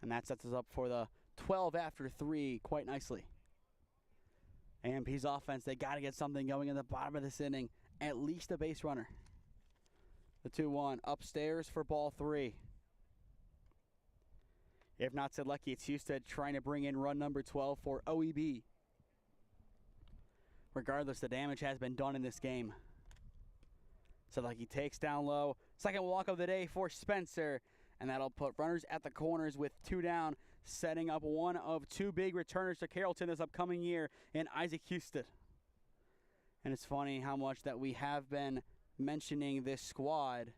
And that sets us up for the 12 after 3 quite nicely. AMP's offense, they got to get something going in the bottom of this inning. At least a base runner. The 2-1 upstairs for ball 3. If not said lucky, it's Houston trying to bring in run number 12 for OEB. Regardless, the damage has been done in this game. So like he takes down low. Second walk of the day for Spencer. And that'll put runners at the corners with 2 down, setting up one of 2 big returners to Carrollton this upcoming year in Isaac Houston. And it's funny how much that we have been mentioning this squad.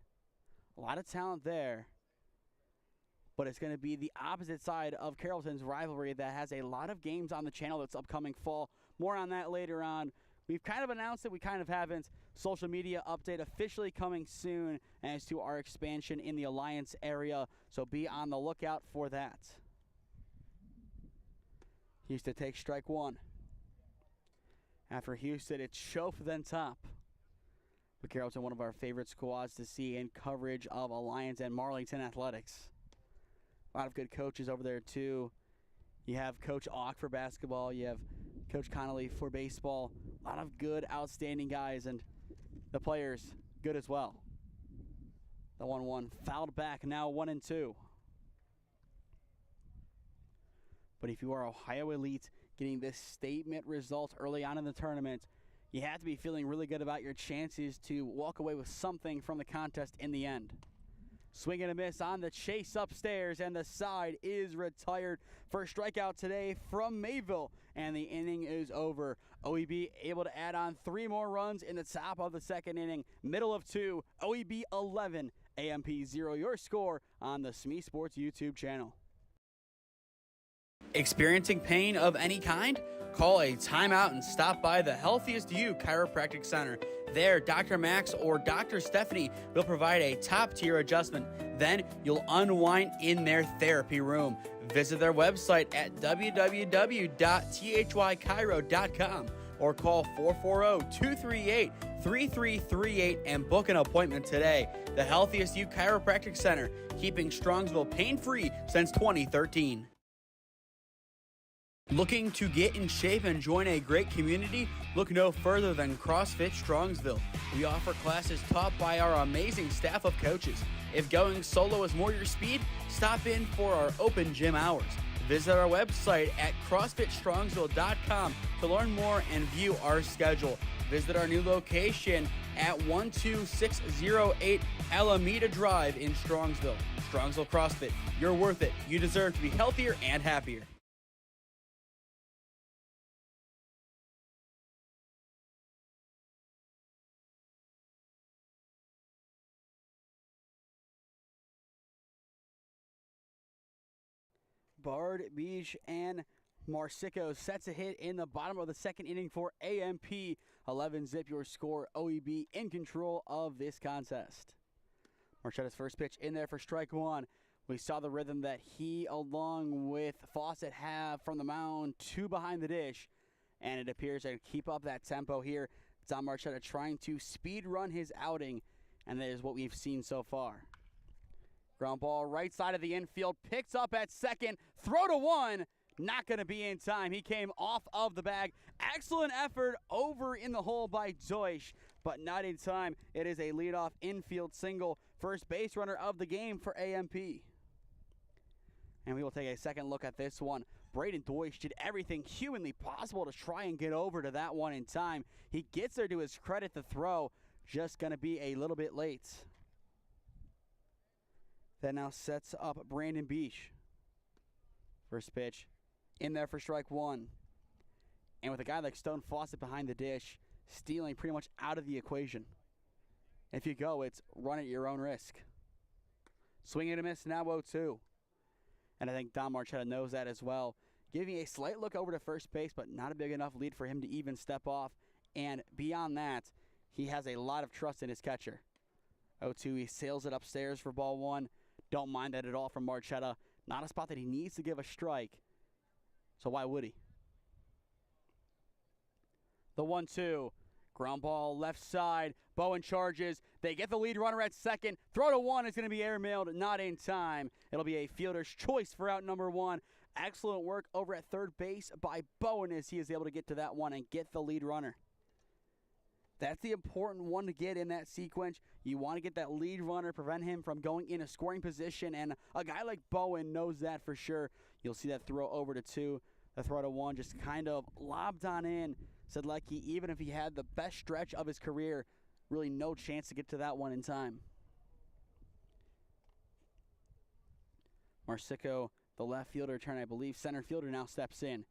A lot of talent there. But it's going to be the opposite side of Carrollton's rivalry that has a lot of games on the channel that's upcoming fall. More on that later on. We've kind of announced it, we kind of haven't. Social media update officially coming soon as to our expansion in the Alliance area, so be on the lookout for that. Houston takes strike 1. After Houston, it's Schoaf then Top. But Carrollton, one of our favorite squads to see in coverage of Alliance and Marlington athletics. A lot of good coaches over there too. You have Coach Auk for basketball, you have Coach Connolly for baseball. A lot of good, outstanding guys, and the players good as well. The 1-1 fouled back, now 1-2. But if you are Ohio Elite getting this statement result early on in the tournament, you have to be feeling really good about your chances to walk away with something from the contest in the end. Swing and a miss on the chase upstairs, and the side is retired. First strikeout today from Mayville, and the inning is over. OEB able to add on 3 more runs in the top of the second inning. Middle of 2, OEB 11, AMP 0. Your score on the SmeeSports YouTube channel. Experiencing pain of any kind? Call a timeout and stop by the Healthiest You Chiropractic Center. There, Dr. Max or Dr. Stephanie will provide a top-tier adjustment. Then you'll unwind in their therapy room. Visit their website at www.thychiro.com or call 440-238-3338 and book an appointment today. The Healthiest You Chiropractic Center, keeping Strongsville pain-free since 2013. Looking to get in shape and join a great community? Look no further than CrossFit Strongsville. We offer classes taught by our amazing staff of coaches. If going solo is more your speed, stop in for our open gym hours. Visit our website at CrossFitStrongsville.com to learn more and view our schedule. Visit our new location at 12608 Alameda Drive in Strongsville. Strongsville CrossFit, you're worth it. You deserve to be healthier and happier. Bard, Beach, and Marsico sets a hit in the bottom of the second inning for AMP. 11-zip your score. OEB in control of this contest. Marchetta's first pitch in there for strike 1. We saw the rhythm that he, along with Fawcett, have from the mound to behind the dish, and it appears to keep up that tempo here. Don Marchetta trying to speed run his outing, and that is what we've seen so far. Ground ball right side of the infield, picked up at second, throw to 1, not going to be in time. He came off of the bag. Excellent effort over in the hole by Deutsch, but not in time. It is a leadoff infield single, first base runner of the game for AMP. And we will take a second look at this one. Braden Deutsch did everything humanly possible to try and get over to that one in time. He gets there to his credit, the throw, just going to be a little bit late. That now sets up Brandon Beach. First pitch in there for strike 1. And with a guy like Stone Fawcett behind the dish, stealing pretty much out of the equation. If you go, it's run at your own risk. Swing and a miss, now 0-2. And I think Don Marchetta knows that as well. Giving a slight look over to first base, but not a big enough lead for him to even step off. And beyond that, he has a lot of trust in his catcher. 0-2, he sails it upstairs for ball 1. Don't mind that at all from Marchetta. Not a spot that he needs to give a strike. So why would he? The 1-2. Ground ball left side. Bowen charges. They get the lead runner at second. Throw to one is going to be airmailed, not in time. It'll be a fielder's choice for out number one. Excellent work over at third base by Bowen as he is able to get to that one and get the lead runner. That's the important one to get in that sequence. You want to get that lead runner, prevent him from going in a scoring position, and a guy like Bowen knows that for sure. You'll see that throw over to two. The throw to one just kind of lobbed on in. Sedlecki, even if he had the best stretch of his career, really no chance to get to that one in time. Marsico, the left fielder turn, I believe. Center fielder now steps in.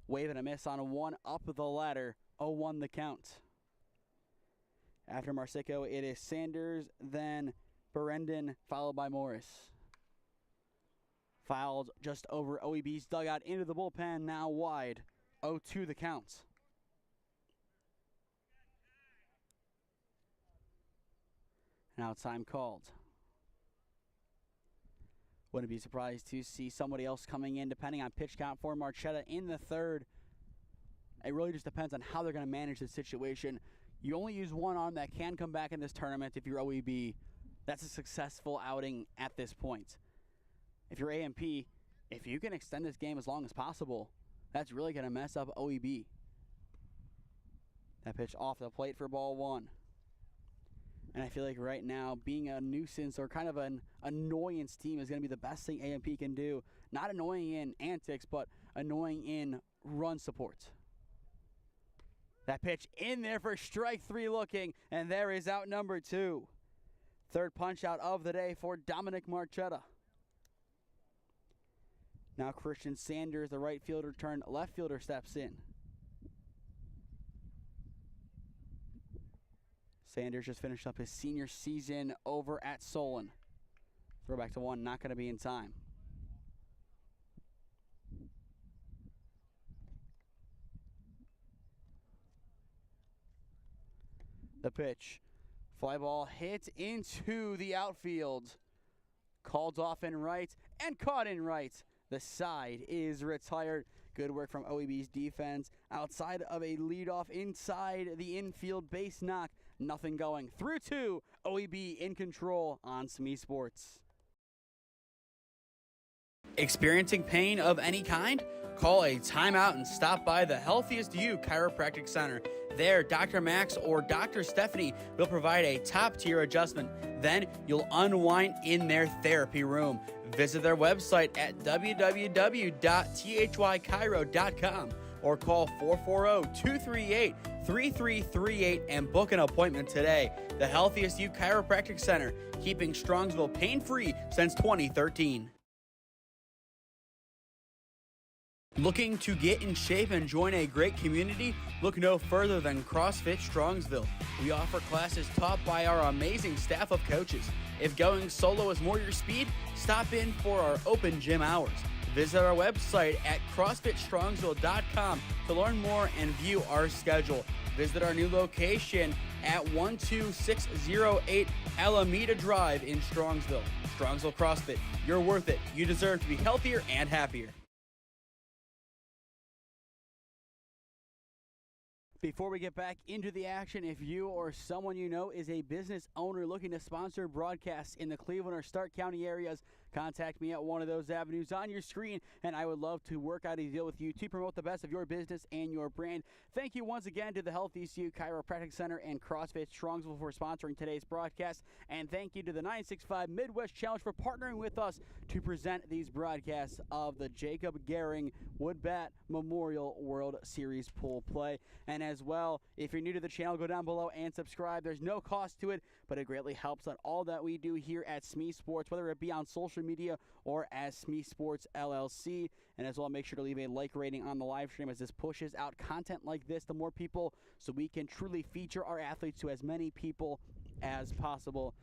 Wave and a miss on a one up the ladder. 0-1 the count. After Marsico, it is Sanders, then Berendon, followed by Morris. Fouled just over OEB's dugout into the bullpen, now wide. 0-2 the count. Now time called. Wouldn't be surprised to see somebody else coming in depending on pitch count for Marchetta in the third. It really just depends on how they're going to manage the situation. You only use one arm that can come back in this tournament if you're OEB. That's a successful outing at this point. If you're AMP, if you can extend this game as long as possible, that's really going to mess up OEB. That pitch off the plate for ball one. And I feel like right now, being a nuisance or kind of an annoyance team is going to be the best thing AMP can do. Not annoying in antics, but annoying in run support. That pitch in there for strike three looking, and there is out number two. Third punch out of the day for Dominic Marchetta. Now Christian Sanders, the right fielder turned left fielder, steps in. Sanders just finished up his senior season over at Solon. Throwback to one, not going to be in time. The pitch. Fly ball hit into the outfield. Called off in right and caught in right. The side is retired. Good work from OEB's defense. Outside of a leadoff inside the infield base knock. Nothing going. Through two. OEB in control on SmeeSports. Experiencing pain of any kind? Call a timeout and stop by the Healthiest You Chiropractic Center. There, Dr. Max or Dr. Stephanie will provide a top-tier adjustment. Then you'll unwind in their therapy room. Visit their website at www.thychiro.com or call 440-238-3338 and book an appointment today. The Healthiest You Chiropractic Center, keeping Strongsville pain-free since 2013. Looking to get in shape and join a great community? Look no further than CrossFit Strongsville. We offer classes taught by our amazing staff of coaches. If going solo is more your speed, stop in for our open gym hours. Visit our website at CrossFitStrongsville.com to learn more and view our schedule. Visit our new location at 12608 Alameda Drive in Strongsville. Strongsville CrossFit, you're worth it. You deserve to be healthier and happier. Before we get back into the action, if you or someone you know is a business owner looking to sponsor broadcasts in the Cleveland or Stark County areas, contact me at one of those avenues on your screen, and I would love to work out a deal with you to promote the best of your business and your brand. Thank you once again to the Healthiest You Chiropractic Center and CrossFit Strongsville for sponsoring today's broadcast, and thank you to the 965 Midwest Challenge for partnering with us to present these broadcasts of the Jakob Gehring Wood Bat Memorial World Series pool play. And as well, if you're new to the channel, go down below and subscribe. There's no cost to it, but it greatly helps on all that we do here at SmeeSports, whether it be on social media or as SmeeSports LLC. And as well, make sure to leave a like rating on the live stream as this pushes out content like this to more people so we can truly feature our athletes to as many people as possible.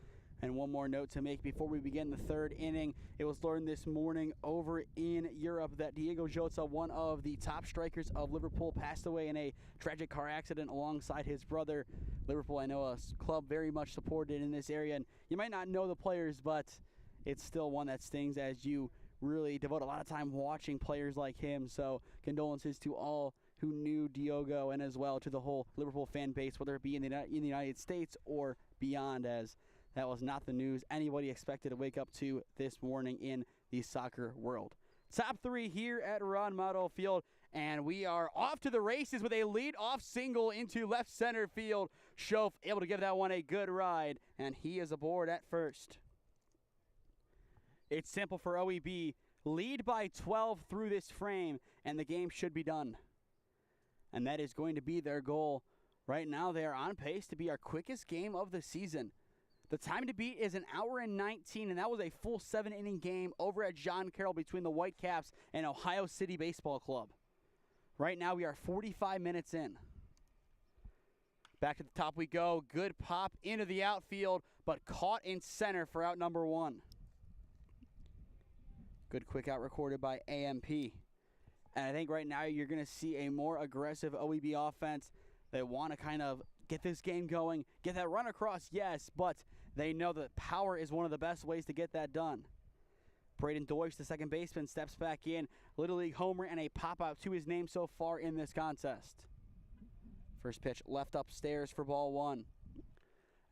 And one more note to make before we begin the third inning. It was learned this morning over in Europe that Diego Jota, one of the top strikers of Liverpool, passed away in a tragic car accident alongside his brother. Liverpool, I know, a club very much supported in this area. And you might not know the players, but it's still one that stings as you really devote a lot of time watching players like him. So condolences to all who knew Diogo and as well to the whole Liverpool fan base, whether it be in the United States or beyond, as that was not the news anybody expected to wake up to this morning in the soccer world. Top 3 here at Ron Mottl Field, and we are off to the races with a lead-off single into left center field. Schoaf able to give that one a good ride, and he is aboard at first. It's simple for OEB. Lead by 12 through this frame, and the game should be done. And that is going to be their goal. Right now, they are on pace to be our quickest game of the season. The time to beat is 1 hour and 19, and that was a full 7-inning game over at John Carroll between the Whitecaps and Ohio City Baseball Club. Right now, we are 45 minutes in. Back to the top we go. Good pop into the outfield, but caught in center for out number 1. Good quick out recorded by AMP. And I think right now you're going to see a more aggressive OEB offense. They want to kind of get this game going, get that run across, yes, but they know that power is one of the best ways to get that done. Braden Deutsch, the second baseman, steps back in. Little League homer and a pop-out to his name so far in this contest. First pitch left upstairs for ball 1.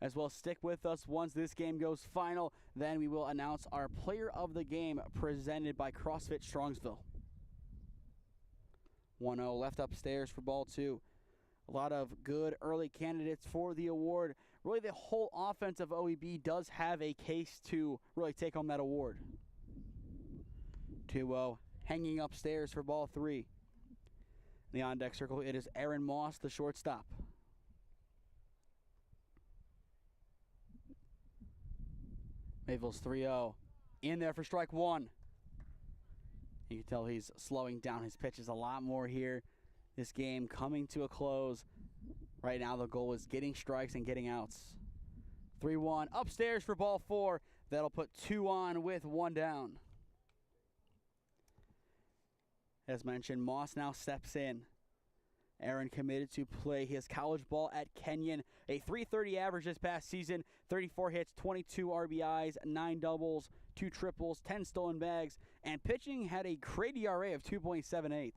As well, stick with us once this game goes final. Then we will announce our player of the game presented by CrossFit Strongsville. 1-0 left upstairs for ball 2. A lot of good early candidates for the award. Really, the whole offense of OEB does have a case to really take home that award. 2-0 hanging upstairs for ball 3. In the on-deck circle, it is Aaron Moss, the shortstop. Mayville's 3-0. In there for strike 1. You can tell he's slowing down his pitches a lot more here. This game coming to a close. Right now the goal is getting strikes and getting outs. 3-1 upstairs for ball 4. That'll put 2 on with 1 down. As mentioned, Moss now steps in. Aaron committed to play his college ball at Kenyon. A .330 average this past season, 34 hits, 22 RBIs, 9 doubles, 2 triples, 10 stolen bags, and pitching had a great ERA of 2.78.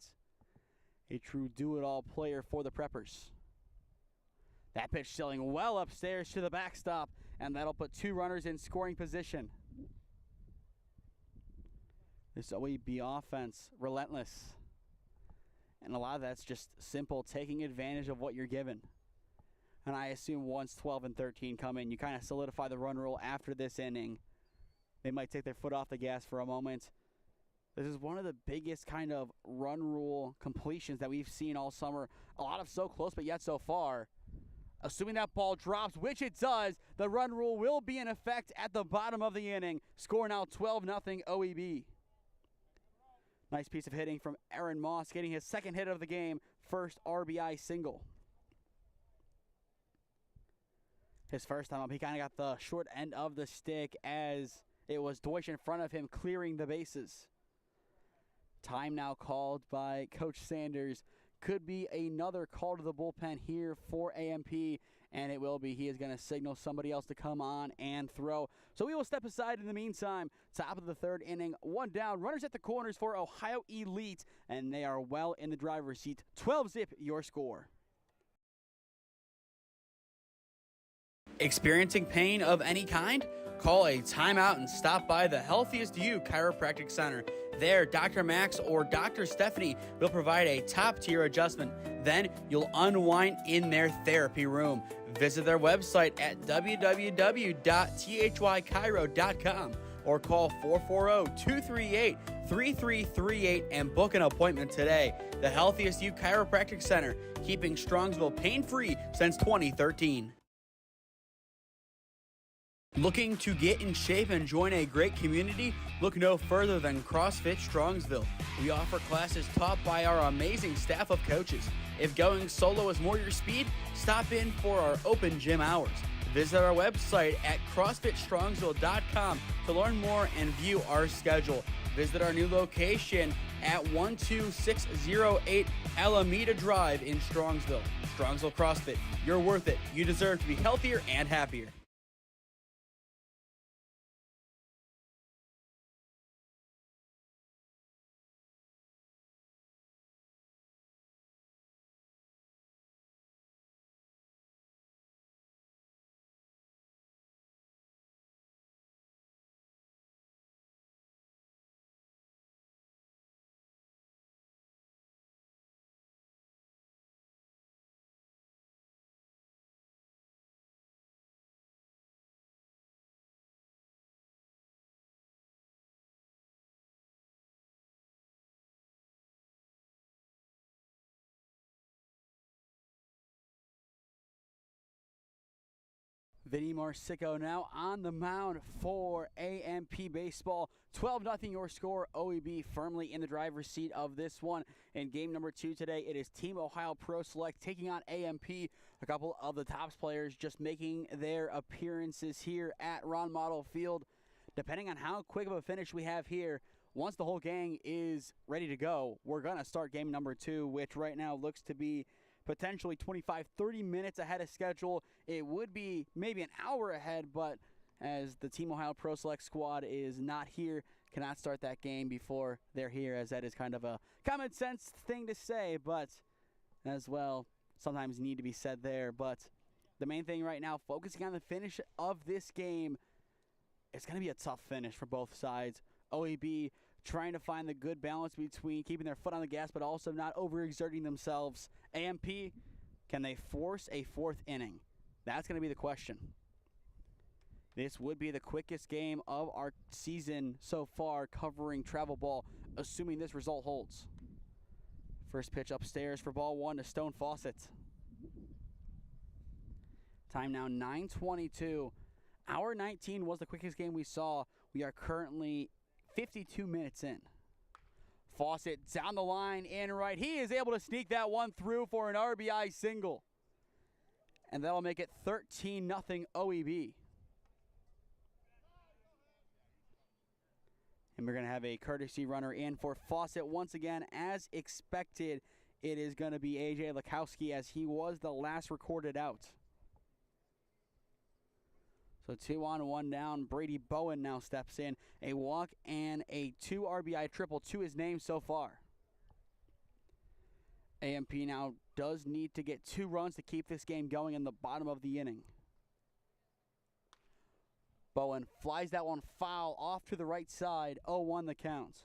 A true do-it-all player for the Preppers. That pitch sailing well upstairs to the backstop, and that'll put 2 runners in scoring position. This OEB offense, relentless. And a lot of that's just simple, taking advantage of what you're given. And I assume once 12 and 13 come in, you kind of solidify the run rule after this inning. They might take their foot off the gas for a moment. This is one of the biggest kind of run rule completions that we've seen all summer. A lot of so close, but yet so far. Assuming that ball drops, which it does, the run rule will be in effect at the bottom of the inning. Score now 12-0 OEB. Nice piece of hitting from Aaron Moss, getting his second hit of the game, first RBI single. His first time up, he kind of got the short end of the stick as it was Deutsch in front of him clearing the bases. Time now called by Coach Sanders. Could be another call to the bullpen here for AMP, and it will be. He is going to signal somebody else to come on and throw. So we will step aside in the meantime. Top of the 3rd inning, 1 down. Runners at the corners for Ohio Elite, and they are well in the driver's seat. 12-zip your score. Experiencing pain of any kind? Call a timeout and stop by the Healthiest You Chiropractic Center. There, Dr. Max or Dr. Stephanie will provide a top-tier adjustment. Then you'll unwind in their therapy room. Visit their website at www.thychiro.com or call 440-238-3338 and book an appointment today. The Healthiest You Chiropractic Center, keeping Strongsville pain-free since 2013. Looking to get in shape and join a great community? Look no further than CrossFit Strongsville. We offer classes taught by our amazing staff of coaches. If going solo is more your speed, stop in for our open gym hours. Visit our website at CrossFitStrongsville.com to learn more and view our schedule. Visit our new location at 12608 Alameda Drive in Strongsville. Strongsville CrossFit, you're worth it. You deserve to be healthier and happier. Vinny Marsico now on the mound for AMP Baseball. 12-0 your score. OEB firmly in the driver's seat of this one. In game number 2 today, it is Team Ohio Pro Select taking on AMP. A couple of the tops players just making their appearances here at Ron Mottl Field. Depending on how quick of a finish we have here, once the whole gang is ready to go, we're going to start game number 2, which right now looks to be potentially 25-30 minutes ahead of schedule. It would be maybe an hour ahead, but as the Team Ohio Pro Select squad is not here, cannot start that game before they're here, as that is kind of a common sense thing to say, but as well, sometimes need to be said there. But the main thing right now, focusing on the finish of this game, it's going to be a tough finish for both sides. OEB trying to find the good balance between keeping their foot on the gas but also not overexerting themselves. AMP, can they force a 4th inning? That's going to be the question. This would be the quickest game of our season so far covering travel ball, assuming this result holds. First pitch upstairs for ball 1 to Stone Fawcett. Time now 9:22. Hour 19 was the quickest game we saw. We are currently 52 minutes in. Fawcett down the line in right. He is able to sneak that one through for an RBI single. And that'll make it 13-0 OEB. And we're going to have a courtesy runner in for Fawcett once again. As expected, it is going to be A.J. Lukowski, as he was the last recorded out. So 2-on-1 down. Brady Bowen now steps in. A walk and a 2 RBI triple to his name so far. AMP now does need to get 2 runs to keep this game going in the bottom of the inning. Bowen flies that one foul off to the right side. 0-1 the count.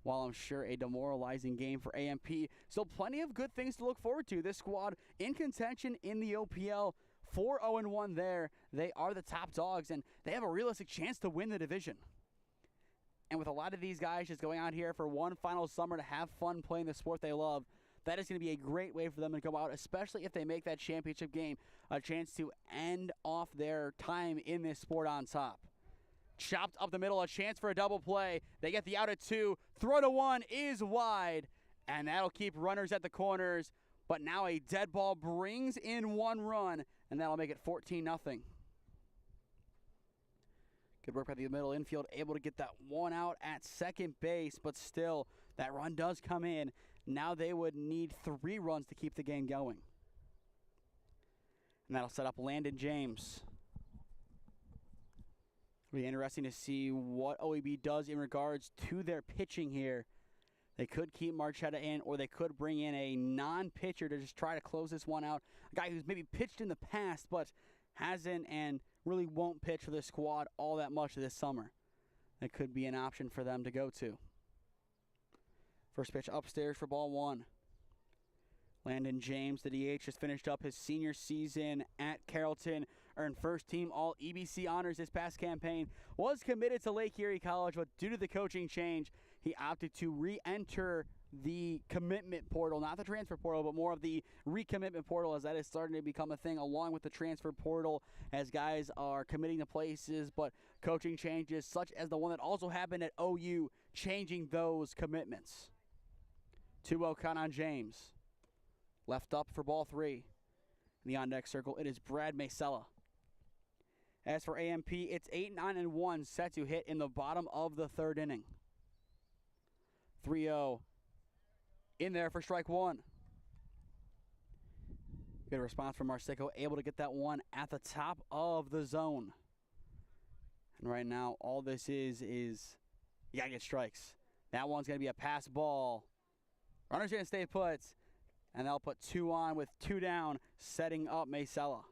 While I'm sure a demoralizing game for AMP, still plenty of good things to look forward to. This squad in contention in the OPL. 4-0-1 there. They are the top dogs, and they have a realistic chance to win the division. And with a lot of these guys just going out here for one final summer to have fun playing the sport they love, that is going to be a great way for them to go out, especially if they make that championship game a chance to end off their time in this sport on top. Chopped up the middle, a chance for a double play. They get the out at 2. Throw to 1 is wide, and that'll keep runners at the corners. But now a dead ball brings in 1 run, and that'll make it 14-0. Good work by the middle infield, able to get that one out at second base, but still, that run does come in. Now they would need 3 runs to keep the game going. And that'll set up Landon James. It'll be interesting to see what OEB does in regards to their pitching here. They could keep Marchetta in, or they could bring in a non-pitcher to just try to close this one out. A guy who's maybe pitched in the past, but hasn't and really won't pitch for the squad all that much this summer. That could be an option for them to go to. First pitch upstairs for ball 1. Landon James, the DH, just finished up his senior season at Carrollton, earned first-team All-EBC honors this past campaign, was committed to Lake Erie College, but due to the coaching change, he opted to re-enter the commitment portal, not the transfer portal, but more of the recommitment portal, as that is starting to become a thing along with the transfer portal, as guys are committing to places, but coaching changes, such as the one that also happened at OU, changing those commitments. 2-0 count on James. Left up for ball 3. In the on-deck circle, it is Brad Masella. As for AMP, it's 8-9-1 set to hit in the bottom of the 3rd inning. 3-0 in there for strike 1. Good response from Marsico, able to get that one at the top of the zone. And right now, all this is you got to get strikes. That one's going to be a pass ball. Runner's going to stay put. And they'll put 2 on with 2 down, setting up Masella.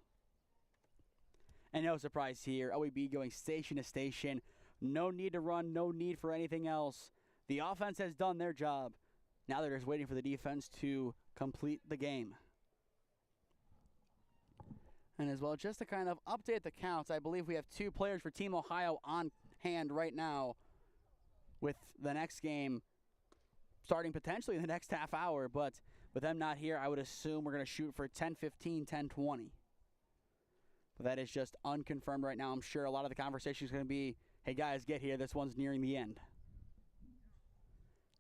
And no surprise here, OEB going station to station. No need to run, no need for anything else. The offense has done their job. Now they're just waiting for the defense to complete the game. And as well, just to kind of update the counts, I believe we have 2 players for Team Ohio on hand right now, with the next game starting potentially in the next half hour, but with them not here, I would assume we're going to shoot for 10-15, 10-20. But that is just unconfirmed right now. I'm sure a lot of the conversation is going to be, hey guys, get here. This one's nearing the end.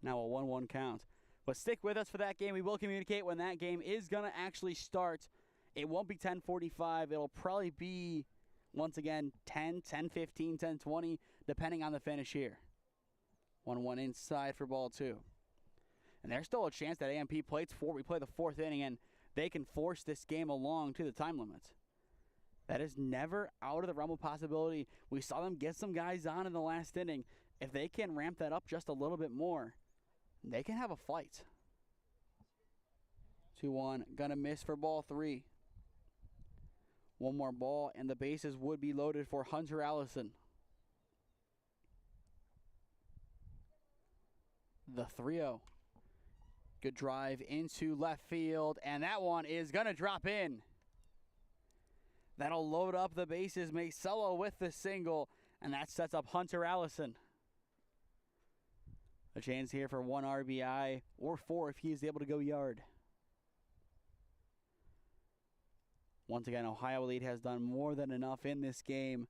Now a 1-1 count. But stick with us for that game. We will communicate when that game is going to actually start. It won't be 10:45. It'll probably be, once again, 10, 10:15, 10:20, depending on the finish here. 1-1 inside for ball 2. And there's still a chance that AMP plays we play the 4th inning, and they can force this game along to the time limit. That is never out of the realm of possibility. We saw them get some guys on in the last inning. If they can ramp that up just a little bit more, they can have a fight. 2-1, gonna miss for ball 3. One more ball, and the bases would be loaded for Hunter Allison. The 3-0. Good drive into left field, and that one is gonna drop in. That'll load up the bases. Macello with the single, and that sets up Hunter Allison. A chance here for 1 RBI or 4 if he's able to go yard. Once again, Ohio Elite has done more than enough in this game,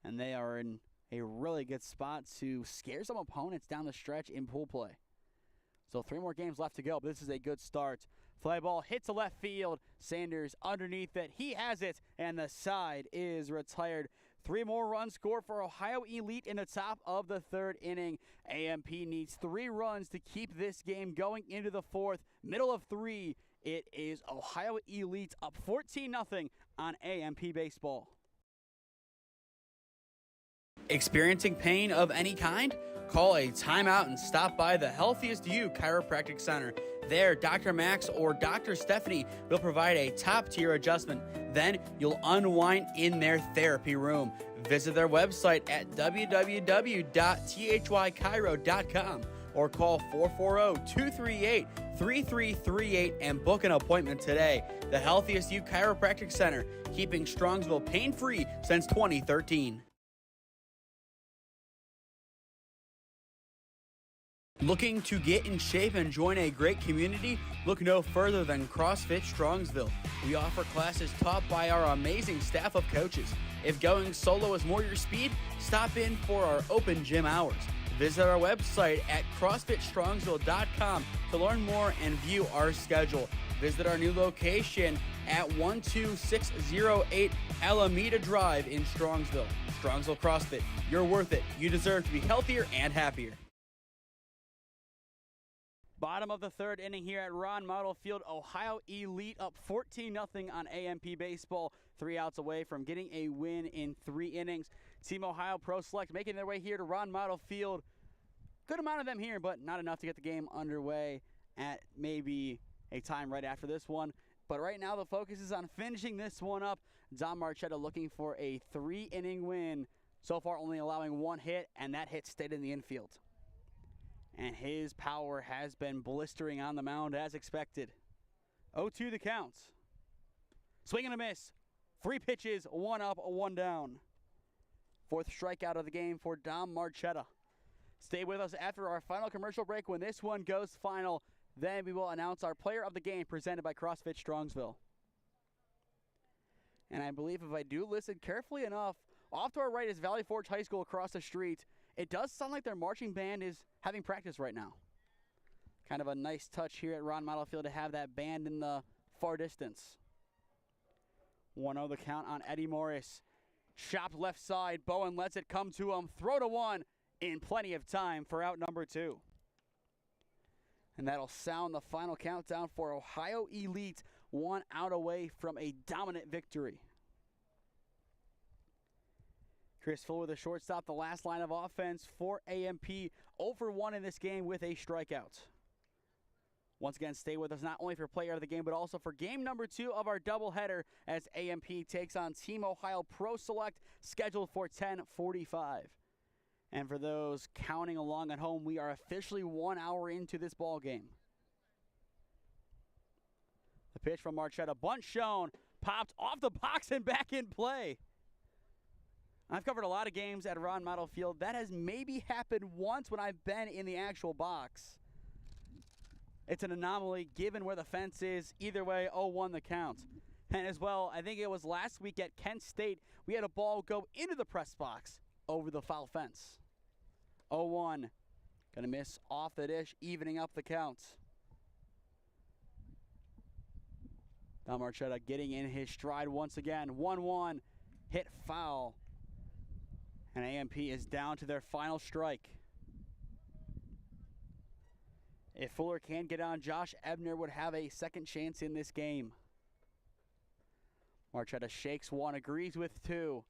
and they are in a really good spot to scare some opponents down the stretch in pool play. So 3 more games left to go, but this is a good start. Fly ball hits to left field. Sanders underneath it. He has it, and the side is retired. 3 more runs scored for Ohio Elite in the top of the 3rd inning. AMP needs 3 runs to keep this game going into the 4th. Middle of 3, it is Ohio Elite up 14-0 on AMP Baseball. Experiencing pain of any kind? Call a timeout and stop by the Healthiest You Chiropractic Center. There, Dr. Max or Dr. Stephanie will provide a top-tier adjustment. Then you'll unwind in their therapy room. Visit their website at www.thychiro.com or call 440-238-3338 and book an appointment today. The Healthiest You Chiropractic Center, keeping Strongsville pain-free since 2013. Looking to get in shape and join a great community? Look no further than CrossFit Strongsville. We offer classes taught by our amazing staff of coaches. If going solo is more your speed, stop in for our open gym hours. Visit our website at CrossFitStrongsville.com to learn more and view our schedule. Visit our new location at 12608 Alameda Drive in Strongsville. Strongsville CrossFit, you're worth it. You deserve to be healthier and happier. Bottom of the 3rd inning here at Ron Mottl Field. Ohio Elite up 14-0 on AMP Baseball. 3 outs away from getting a win in 3 innings. Team Ohio Pro Select making their way here to Ron Mottl Field. Good amount of them here, but not enough to get the game underway at maybe a time right after this one. But right now the focus is on finishing this one up. Dom Marchetta looking for a 3-inning win. So far only allowing 1 hit, and that hit stayed in the infield. And his power has been blistering on the mound as expected. 0-2 the count. Swing and a miss. 3 pitches, 1 up, 1 down. 4th strikeout of the game for Dom Marchetta. Stay with us after our final commercial break. When this one goes final, then we will announce our player of the game presented by CrossFit Strongsville. And I believe if I do listen carefully enough, off to our right is Valley Forge High School across the street. It does sound like their marching band is having practice right now. Kind of a nice touch here at Ron Mottl Field to have that band in the far distance. 1-0 the count on Eddie Morris. Chopped left side. Bowen lets it come to him. Throw to 1 in plenty of time for out number 2. And that'll sound the final countdown for Ohio Elite. 1 out away from a dominant victory. Chris Fuller, the shortstop, the last line of offense for AMP. 0 for 1 in this game with a strikeout. Once again, stay with us not only for player of the game, but also for game number 2 of our doubleheader as AMP takes on Team Ohio Pro Select, scheduled for 10:45. And for those counting along at home, we are officially 1 hour into this ball game. The pitch from Marchetta, bunt shown, popped off the box and back in play. I've covered a lot of games at Ron Mottl Field. That has maybe happened once when I've been in the actual box. It's an anomaly given where the fence is. Either way, 0-1 the count. And as well, I think it was last week at Kent State, we had a ball go into the press box over the foul fence. 0-1. Going to miss off the dish, evening up the counts. Now Marchetta getting in his stride once again. 1-1. Hit foul. And AMP is down to their final strike. If Fuller can get on, Josh Ebner would have a second chance in this game. Marchetta shakes one, agrees with two.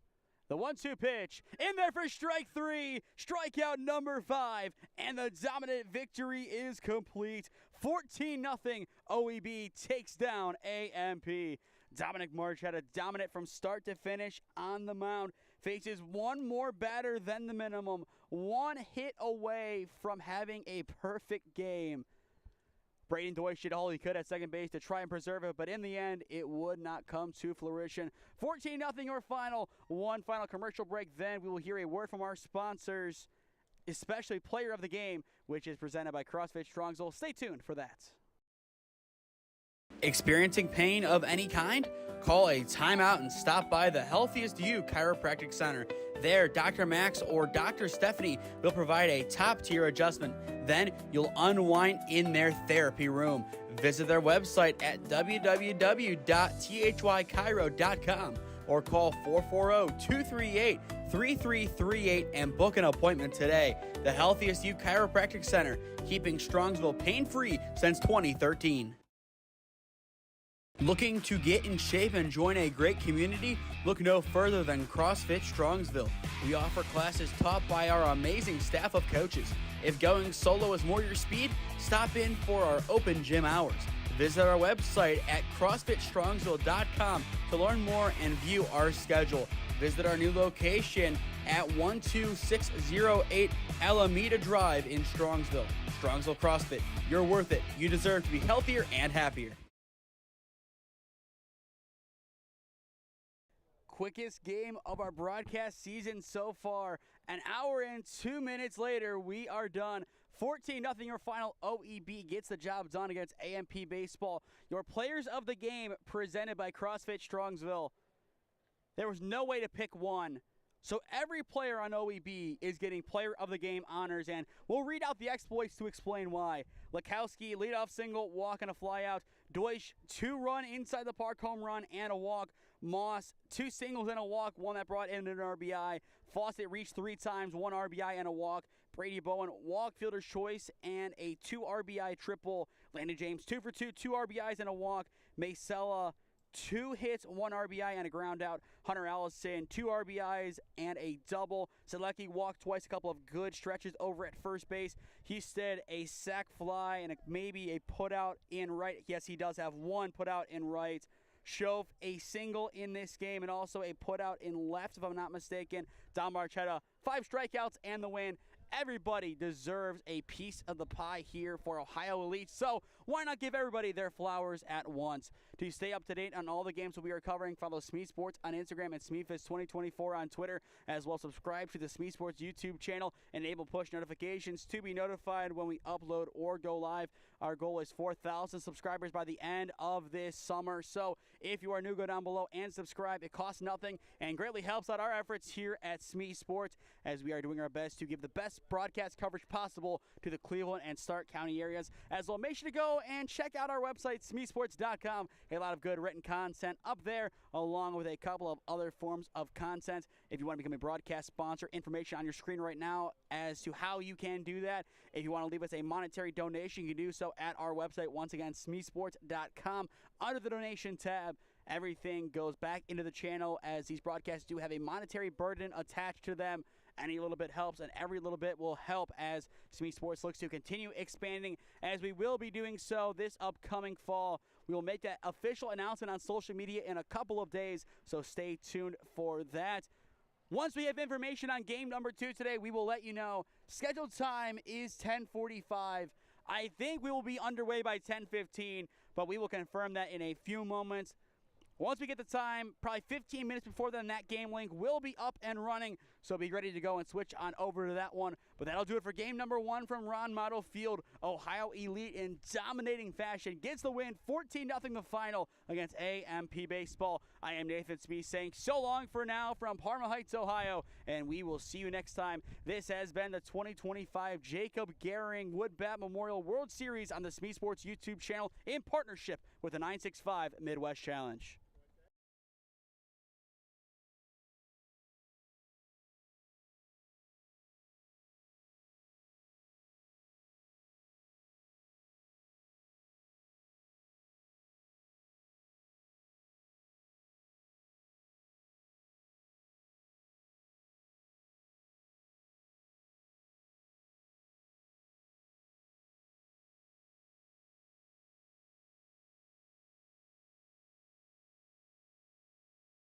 The 1-2 pitch, in there for strike three, strikeout number 5, and the dominant victory is complete. 14-0, OEB takes down AMP. Dominic Marchetta, dominant from start to finish on the mound, faces one more batter than the minimum, one hit away from having a perfect game. Braden Deutsch did all he could at second base to try and preserve it, but in the end, it would not come to fruition. 14-0 your final. One final commercial break, then we will hear a word from our sponsors, especially Player of the Game, which is presented by CrossFit Strongsville. Stay tuned for that. Experiencing pain of any kind? Call a timeout and stop by the Healthiest You Chiropractic Center. There, Dr. Max or Dr. Stephanie will provide a top-tier adjustment. Then you'll unwind in their therapy room. Visit their website at www.thychiro.com or call 440-238-3338 and book an appointment today. The Healthiest You Chiropractic Center, keeping Strongsville pain-free since 2013. Looking to get in shape and join a great community? Look no further than CrossFit Strongsville. We offer classes taught by our amazing staff of coaches. If going solo is more your speed, stop in for our open gym hours. Visit our website at CrossFitStrongsville.com to learn more and view our schedule. Visit our new location at 12608 Alameda Drive in Strongsville. Strongsville CrossFit, you're worth it. You deserve to be healthier and happier. Quickest game of our broadcast season so far. An hour and 2 minutes later, we are done. 14-0 your final. OEB gets the job done against AMP Baseball. Your players of the game presented by CrossFit Strongsville. There was no way to pick one. So every player on OEB is getting player of the game honors, and we'll read out the exploits to explain why. Lekowski, leadoff single, walk and a flyout. Deutsch, 2-run inside the park home run and a walk. Moss, 2 singles and a walk, one that brought in an RBI. Fawcett reached 3 times, 1 RBI and a walk. Brady Bowen, walk, fielder's choice, and a 2 RBI triple. Landon James, 2 for 2, 2 RBIs and a walk. Masella, 2 hits, 1 RBI and a ground out. Hunter Allison, 2 RBIs and a double. Selecki walked twice, a couple of good stretches over at first base. Husted, a sac fly and maybe a put out in right. Yes, he does have 1 put out in right. Schoaf, a single in this game and also a put out in left, if I'm not mistaken. Don Marchetta, 5 strikeouts and the win. Everybody deserves a piece of the pie here for Ohio Elite, so why not give everybody their flowers at once? To stay up to date on all the games that we are covering, follow SmeeSports on Instagram and SmeeFest2024 on Twitter, as well subscribe to the SmeeSports YouTube channel and enable push notifications to be notified when we upload or go live. Our goal is 4,000 subscribers by the end of this summer, so if you are new, go down below and subscribe. It costs nothing and greatly helps out our efforts here at SmeeSports, as we are doing our best to give the best broadcast coverage possible to the Cleveland and Stark County areas. As well, make sure to go and check out our website, SmeeSports.com. A lot of good written content up there, along with a couple of other forms of content. If you want to become a broadcast sponsor, information on your screen right now as to how you can do that. If you want to leave us a monetary donation, you can do so at our website, once again, SmeeSports.com. Under the donation tab, everything goes back into the channel, as these broadcasts do have a monetary burden attached to them. Any little bit helps, and every little bit will help as SmeeSports looks to continue expanding, as we will be doing so this upcoming fall. We will make that official announcement on social media in a couple of days, so stay tuned for that. Once we have information on game number 2 today, we will let you know. Scheduled time is 10:45. I think we will be underway by 10:15, but we will confirm that in a few moments. Once we get the time, probably 15 minutes before then, that game link will be up and running, so be ready to go and switch on over to that one. But that'll do it for game number 1 from Ron Mottl Field. Ohio Elite in dominating fashion gets the win, 14-0 the final against AMP Baseball. I am Nathan Smee saying so long for now from Parma Heights, Ohio, and we will see you next time. This has been the 2025 Jakob Gehring Wood Bat Memorial World Series on the SmeeSports YouTube channel in partnership with the 965 Midwest Challenge.